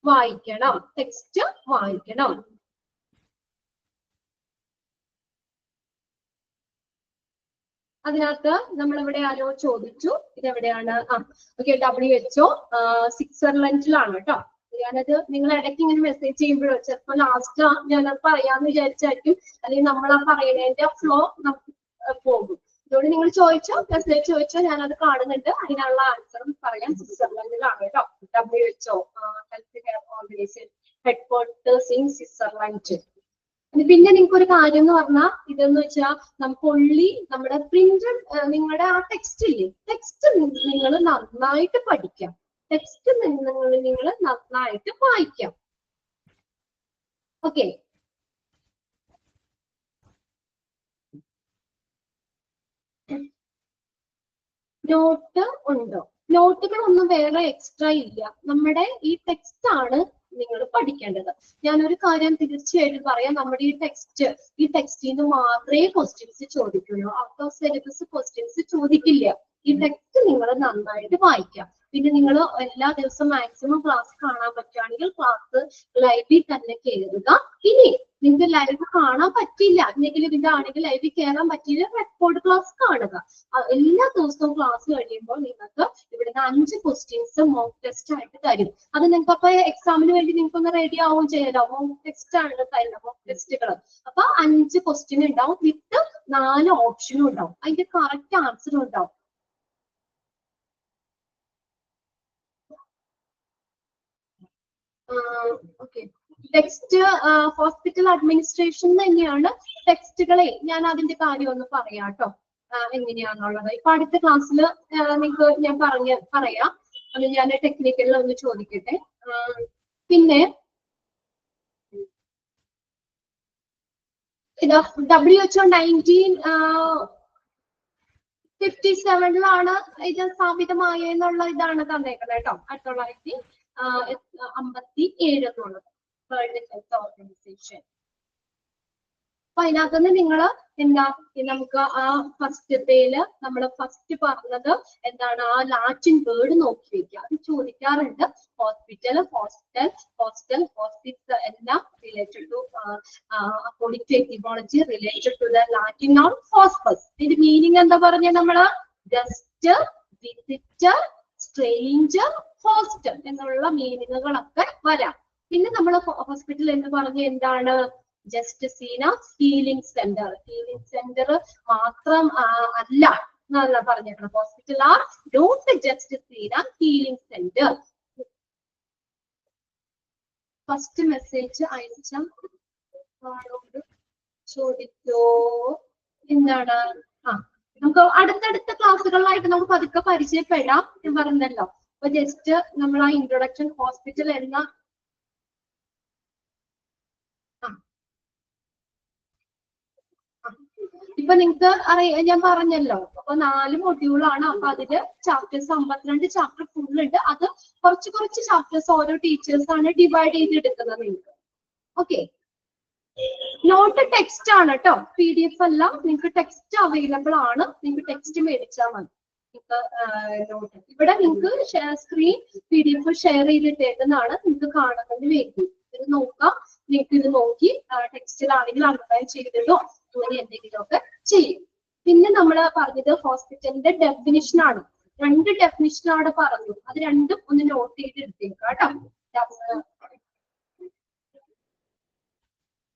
വായിക്കണം, ടെക്സ്റ്റ് വായിക്കണം. അതിനകത്ത് നമ്മളിവിടെ ആരോ ചോദിച്ചു, ഇതെവിടെയാണ്? ഓക്കെ, WHO സ്വിറ്റ്സർലൻഡിലാണ് കേട്ടോ. ഞാനത് നിങ്ങൾ ഇടയ്ക്ക് ഇങ്ങനെ മെസ്സേജ് ചെയ്യുമ്പോഴോ ചിലപ്പോൾ ലാസ്റ്റ് ഞാനത് പറയാന്ന് വിചാരിച്ചായിരിക്കും, അല്ലെങ്കിൽ നമ്മൾ ആ പറയുന്നതിന്റെ ഫ്ലോ നമുക്ക് പോകും. അതുകൊണ്ട് നിങ്ങൾ മെസ്സേജ് ചോദിച്ചോ, ഞാനത് കാണുന്നുണ്ട്, അതിനുള്ള ആൻസറും പറയാം. സ്വിറ്റ്സർലൻഡിലാണ് കേട്ടോ. WHO health care organisation headquarters in Switzerland. പിന്നെ നിങ്ങൾക്ക് ഒരു കാര്യം എന്ന് പറഞ്ഞാൽ ഇതെന്ന് വെച്ചാൽ നമുക്ക് ഒള്ളി നമ്മുടെ പ്രിന്റഡ് നിങ്ങളുടെ ആ ടെക്സ്റ്റ് ഇല്ലേ, ടെക്സ്റ്റ് നിങ്ങൾ നന്നായിട്ട് പഠിക്കാം, ടെക്സ്റ്റ് നിങ്ങൾ നന്നായിട്ട് വായിക്കാം. ഓക്കെ, നോട്ട് ഉണ്ടോ? നോട്ടുകളൊന്നും വേറെ എക്സ്ട്രാ ഇല്ല, നമ്മുടെ ഈ ടെക്സ്റ്റ് ആണ് നിങ്ങൾ പഠിക്കേണ്ടത്. ഞാനൊരു കാര്യം തീർച്ചയായിട്ടും പറയാം, നമ്മുടെ ഈ ടെക്സ്റ്റിൽ നിന്ന് മാത്രമേ ക്വസ്റ്റ്യൻസ് ചോദിക്കുള്ളൂ. ഔട്ട് ഓഫ് സിലബസ് ക്വസ്റ്റ്യൻസ് ചോദിക്കില്ല. ഈ ടെക്സ്റ്റ് നിങ്ങൾ നന്നായിട്ട് വായിക്കാം. പിന്നെ നിങ്ങൾ എല്ലാ ദിവസവും മാക്സിമം ക്ലാസ് കാണാൻ പറ്റുകയാണെങ്കിൽ ക്ലാസ് ലൈവിൽ തന്നെ കയറുക. ഇനി നിങ്ങൾക്ക് ലൈവ് കാണാൻ പറ്റില്ല എന്നെങ്കിൽ ഇതാണെങ്കിൽ ലൈവിൽ കയറാൻ പറ്റില്ല, റെക്കോർഡ് ക്ലാസ് കാണുക. എല്ലാ ദിവസവും ക്ലാസ് കഴിയുമ്പോൾ നിങ്ങൾക്ക് ഇവിടുന്ന് 5 ക്വസ്റ്റ്യൻസ് മോക്ക് ടെസ്റ്റ് ആയിട്ട് തരും. അത് നിങ്ങൾക്ക് അപ്പൊ എക്സാമിന് വേണ്ടി നിങ്ങൾക്ക് ഒന്ന് റെഡി ആവുകയും ചെയ്യാലോ. മോക്ക് ടെസ്റ്റ് ആണ് തരുന്നത്, മോക്ക് ടെസ്റ്റുകൾ. അപ്പൊ 5 ക്വസ്റ്റ്യൻ ഉണ്ടാവും, വിത്ത് 4 ഓപ്ഷനും ഉണ്ടാവും, അതിന്റെ കറക്റ്റ് ആൻസറും ഉണ്ടാവും. ഓക്കെ, ടെക്സ്റ്റ് ഹോസ്പിറ്റൽ അഡ്മിനിസ്ട്രേഷൻ തന്നെയാണ് ടെക്സ്റ്റുകളെ. ഞാൻ അതിന്റെ കാര്യം ഒന്ന് പറയാം കേട്ടോ, എങ്ങനെയാണെന്നുള്ളത്. ഇപ്പൊ അടുത്ത ക്ലാസ്സിൽ നിങ്ങൾക്ക് ഞാൻ പറയാം. അത് ഞാൻ ടെക്നിക്കലിൽ ഒന്ന് ചോദിക്കട്ടെ. പിന്നെ ഇത് WHO 1957 ഇത് സ്ഥാപിതമായ എന്നുള്ള ഇതാണ് തന്നേക്കുന്നത് കേട്ടോ. 1957 എന്നുള്ളത് വേൾഡ് ഹെൽത്ത് ഓർഗനൈസേഷൻ. അപ്പൊ അതിനകത്തുനിന്ന് നിങ്ങൾ എന്താ, നമുക്ക് ആ ഫസ്റ്റത്തേല് നമ്മൾ ഫസ്റ്റ് പറഞ്ഞത് എന്താണ്, ആ ലാറ്റിൻ വേർഡ് നോക്കി വെക്കുക. അത് ചോദിക്കാറുണ്ട്. ഹോസ്പിറ്റൽ, ഹോസ്പിറ്റൽ എല്ലാം related to according to etymology related to the Latin noun hospes. ഇതിന്റെ മീനിങ് എന്താ പറഞ്ഞ നമ്മള്, ഗസ്റ്റ്, വിസിറ്റർ, സ്ട്രേഞ്ചർ, ഹോസ്റ്റൽ എന്നുള്ള മീനിങ്ങുകളൊക്കെ വരാം. പിന്നെ നമ്മൾ ഹോസ്പിറ്റൽ എന്ന് പറഞ്ഞ എന്താണ്, ജസ്റ്റ് സീന ഹീലിംഗ് സെന്റർ മാത്രം അല്ല എന്നല്ല പറഞ്ഞേക്കണം. Hospital are not just seen as healing centre. First message അയച്ച ആളോട് ചോദിച്ചോ എന്താണ്. നമുക്ക് അടുത്തടുത്ത ക്ലാസ്സുകളിലായിട്ട് നമുക്ക് പതുക്കെ പരിചയപ്പെടാം. ഞാൻ പറഞ്ഞല്ലോ, അപ്പൊ ജസ്റ്റ് നമ്മൾ ആ ഇൻട്രൊഡക്ഷൻ ഹോസ്പിറ്റൽ എന്ന ഇപ്പൊ നിങ്ങൾക്ക് അറിയാം, ഞാൻ പറഞ്ഞല്ലോ. അപ്പൊ 4 മൊഡ്യൂളാണ്. അപ്പൊ അതില് ചാപ്റ്റേഴ്സ് 52 ചാപ്റ്റർ ഫുൾ ഉണ്ട്. അത് കുറച്ച് ചാപ്റ്റേഴ്സ് ഓരോ ടീച്ചേഴ്സ് ആണ് ഡിവൈഡ് ചെയ്തെടുക്കുന്നത് നിങ്ങൾക്ക്. ഓക്കെ, നോട്ട് ടെക്സ്റ്റ് ആണ് കേട്ടോ, PDF അല്ല. നിങ്ങൾക്ക് ടെക്സ്റ്റ് അവൈലബിൾ ആണ്, നിങ്ങൾക്ക് ടെക്സ്റ്റ് മേടിച്ചാൽ മതി. നോട്ട് ഇവിടെ നിങ്ങൾക്ക് സ്ക്രീൻ PDF ഷെയർ ചെയ്തിട്ടേക്കുന്നതാണ്, നിങ്ങൾക്ക് കാണുന്നതിന് വേണ്ടി. ഇത് നോക്കാം, നിങ്ങൾക്ക് ഇത് നോക്കി ടെക്സ്റ്റിലാണെങ്കിൽ അണ്ടർലൈൻ ചെയ്തിട്ടോ അങ്ങനെ എന്തെങ്കിലുമൊക്കെ ചെയ്യും. പിന്നെ നമ്മൾ പറഞ്ഞത് ഹോസ്പിറ്റലിന്റെ ഡെഫിനിഷൻ ആണ്. 2 ഡെഫിനിഷൻ അവിടെ പറഞ്ഞു, അത് രണ്ടും ഒന്ന് നോട്ട് ചെയ്ത് എടുത്തേക്കാം കേട്ടോ.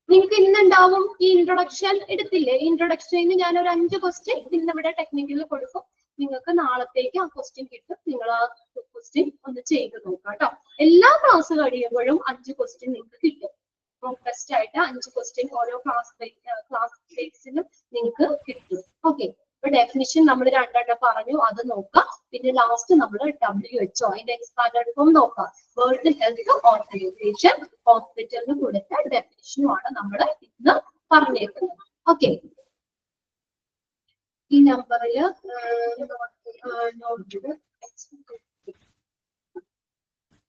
നിങ്ങൾക്ക് ഇന്നുണ്ടാവും ഈ ഇൻട്രൊഡക്ഷൻ എടുത്തില്ലേ? ഇൻട്രൊഡക്ഷനിൽ ഞാൻ ഒരു 5 ക്വസ്റ്റ്യൻ ഇന്ന് ഇവിടെ ടെക്നിക്കലിൽ കൊടുക്കും. നിങ്ങൾക്ക് നാളത്തേക്ക് ആ ക്വസ്റ്റ്യൻ കിട്ടും. നിങ്ങൾ ആ ക്വസ്റ്റ്യൻ ഒന്ന് ചെയ്ത് നോക്കാം കേട്ടോ. എല്ലാ ക്ലാസ് കഴിയുമ്പോഴും 5 ക്വസ്റ്റ്യൻ നിങ്ങൾക്ക് കിട്ടും. ടെസ്റ്റ് ആയിട്ട് 5 ക്വസ്റ്റ്യൻ ഓരോ ക്ലാസ് ബേസിലും നിങ്ങൾക്ക് കിട്ടും. ഓക്കെ, ഇപ്പൊ ഡെഫിനിഷൻ നമ്മൾ 2 പറഞ്ഞു, അത് നോക്കാം. പിന്നെ ലാസ്റ്റ് നമ്മൾ WHO അതിന്റെ എക്സ്പാൻഡഡ് ഫോം നോക്കാം. വേൾഡ് ഹെൽത്ത് ഓർഗനൈസേഷൻ ഹോസ്പിറ്റലിന് കൊടുത്ത ഡെഫിനിഷനുമാണ് നമ്മൾ ഇന്ന് പറഞ്ഞേക്കുന്നത്. ഓക്കെ, ഈ നമ്പറിൽ നോട്ട്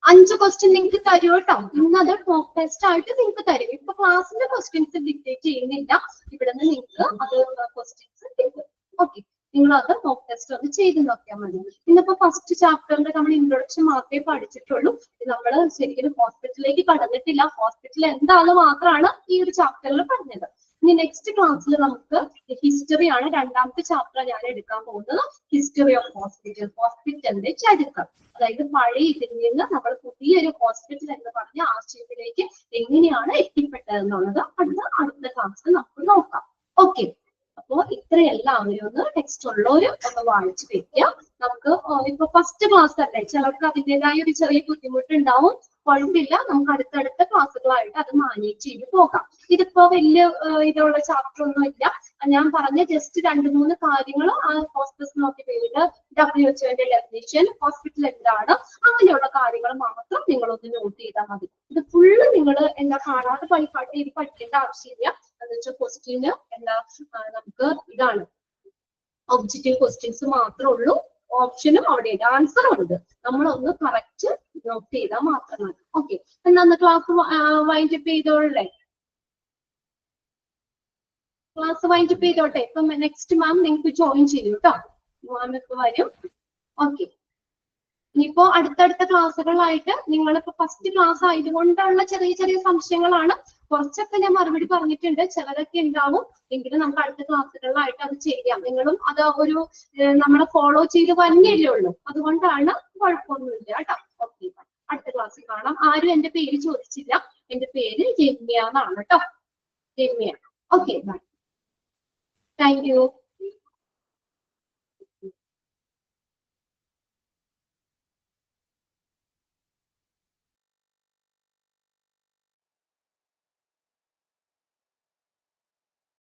5 ക്വസ്റ്റ്യൻ നിങ്ങൾക്ക് തരും കേട്ടോ. ഇന്നത് മോക്ക് ടെസ്റ്റ് ആയിട്ട് നിങ്ങൾക്ക് തരും. ഇപ്പൊ ക്ലാസ്സിന്റെ ക്വസ്റ്റ്യൻസ് ഡിക്റ്റേറ്റ് ചെയ്യുന്നില്ല, ഇവിടെ നിന്ന് നിങ്ങൾക്ക് അത് ക്വസ്റ്റ്യൻസ് കിട്ടും. ഓക്കെ, നിങ്ങൾ അത് മോക്ക് ടെസ്റ്റ് ഒന്ന് ചെയ്ത് നോക്കിയാൽ മതി. ഇന്നിപ്പോ ഫസ്റ്റ് ചാപ്റ്ററിന്റെ നമ്മൾ ഇൻട്രൊഡക്ഷൻ മാത്രമേ പഠിച്ചിട്ടുള്ളൂ. നമ്മൾ ശരിക്കും ഹോസ്പിറ്റലിലേക്ക് കടന്നിട്ടില്ല. ഹോസ്പിറ്റൽ എന്താണെന്ന് മാത്രമാണ് ഈ ഒരു ചാപ്റ്ററിൽ പറഞ്ഞത്. ഇനി നെക്സ്റ്റ് ക്ലാസ്സിൽ നമുക്ക് ഹിസ്റ്ററി ആണ്, 2ാമത്തെ ചാപ്റ്റർ ഞാൻ എടുക്കാൻ പോകുന്നത്. ഹിസ്റ്ററി ഓഫ് ഹോസ്പിറ്റൽ, ഹോസ്പിറ്റലിന്റെ ചരിത്രം. അതായത് പഴയ ഇതിൽ നിന്ന് നമ്മൾ പുതിയൊരു ഹോസ്പിറ്റൽ എന്ന് പറഞ്ഞ ആശയത്തിലേക്ക് എങ്ങനെയാണ് എത്തിപ്പെട്ടത് എന്നുള്ളത് അടുത്ത ക്ലാസ്സിൽ നമുക്ക് നോക്കാം. ഓക്കെ, അപ്പോ ഇത്ര എല്ലാവരും ഒന്ന് ടെക്സ്റ്റ് ഉള്ളവര് ഒന്ന് വായിച്ചു വെക്കുക. നമുക്ക് ഇപ്പൊ ഫസ്റ്റ് ക്ലാസ് അല്ലേ, ചിലർക്ക് അതിൻ്റെതായ ഒരു ചെറിയ ബുദ്ധിമുട്ടുണ്ടാവും. കുഴപ്പമില്ല, നമുക്ക് അടുത്തടുത്ത ക്ലാസ്സുകളായിട്ട് അത് മാനേജ് ചെയ്ത് പോകാം. ഇതിപ്പോ വലിയ ഇതുള്ള ചാപ്റ്റർ ഒന്നും ഇല്ല. ഞാൻ പറഞ്ഞ ജസ്റ്റ് 2-3 കാര്യങ്ങൾ ആ ഹോസ്പിറ്റൽ നോക്കി പേര്, WHO ഡെഫിനിഷൻ, ഹോസ്പിറ്റൽ എന്താണ്, അങ്ങനെയുള്ള കാര്യങ്ങൾ മാത്രം നിങ്ങളൊന്ന് നോട്ട് ചെയ്താൽ മതി. ഇത് ഫുള്ള് നിങ്ങൾ എന്താ കാണാതെ ഇത് പഠിക്കേണ്ട ആവശ്യമില്ല. എന്ന് വെച്ചാൽ ക്വസ്റ്റ്യന് എന്താ നമുക്ക് ഇതാണ് ഒബ്ജക്റ്റീവ് ക്വസ്റ്റ്യൻസ് മാത്രമേ ഉള്ളൂ. ഓപ്ഷനും അവിടെ ആൻസറും ഉണ്ട്. നമ്മളൊന്ന് കറക്റ്റ് നോട്ട് ചെയ്താൽ മാത്രം മതി. ഓക്കെ, എന്നാ ക്ലാസ് വൈൻഡപ്പ് ചെയ്തോളേ. ക്ലാസ് വൈൻഡപ്പ് ചെയ്തോട്ടെ. ഇപ്പൊ നെക്സ്റ്റ് മാം നിങ്ങൾക്ക് ജോയിൻ ചെയ്യും കേട്ടോ. മാം ഇപ്പൊ വരും. ഓക്കെ, ഇനിയിപ്പോ അടുത്തടുത്ത ക്ലാസ്സുകളായിട്ട് നിങ്ങളിപ്പോ ഫസ്റ്റ് ക്ലാസ് ആയതുകൊണ്ടുള്ള ചെറിയ ചെറിയ സംശയങ്ങളാണ്. കുറച്ചൊക്കെ ഞാൻ മറുപടി പറഞ്ഞിട്ടുണ്ട്, ചിലരൊക്കെ ഉണ്ടാവും. എങ്കിലും നമുക്ക് അടുത്ത ക്ലാസ്സുകളിലായിട്ട് അത് ചെയ്യാം. നിങ്ങളും അത് ഒരു നമ്മളെ ഫോളോ ചെയ്ത് വന്നല്ലേ ഉള്ളൂ, അതുകൊണ്ടാണ്. കുഴപ്പമൊന്നുമില്ല കേട്ടോ. ഓക്കെ, അടുത്ത ക്ലാസ്സിൽ കാണാം. ആരും എന്റെ പേര് ചോദിച്ചില്ല. എന്റെ പേര് രമ്യ എന്നാണ് കേട്ടോ. Ramya. Okay, bye. Thank U.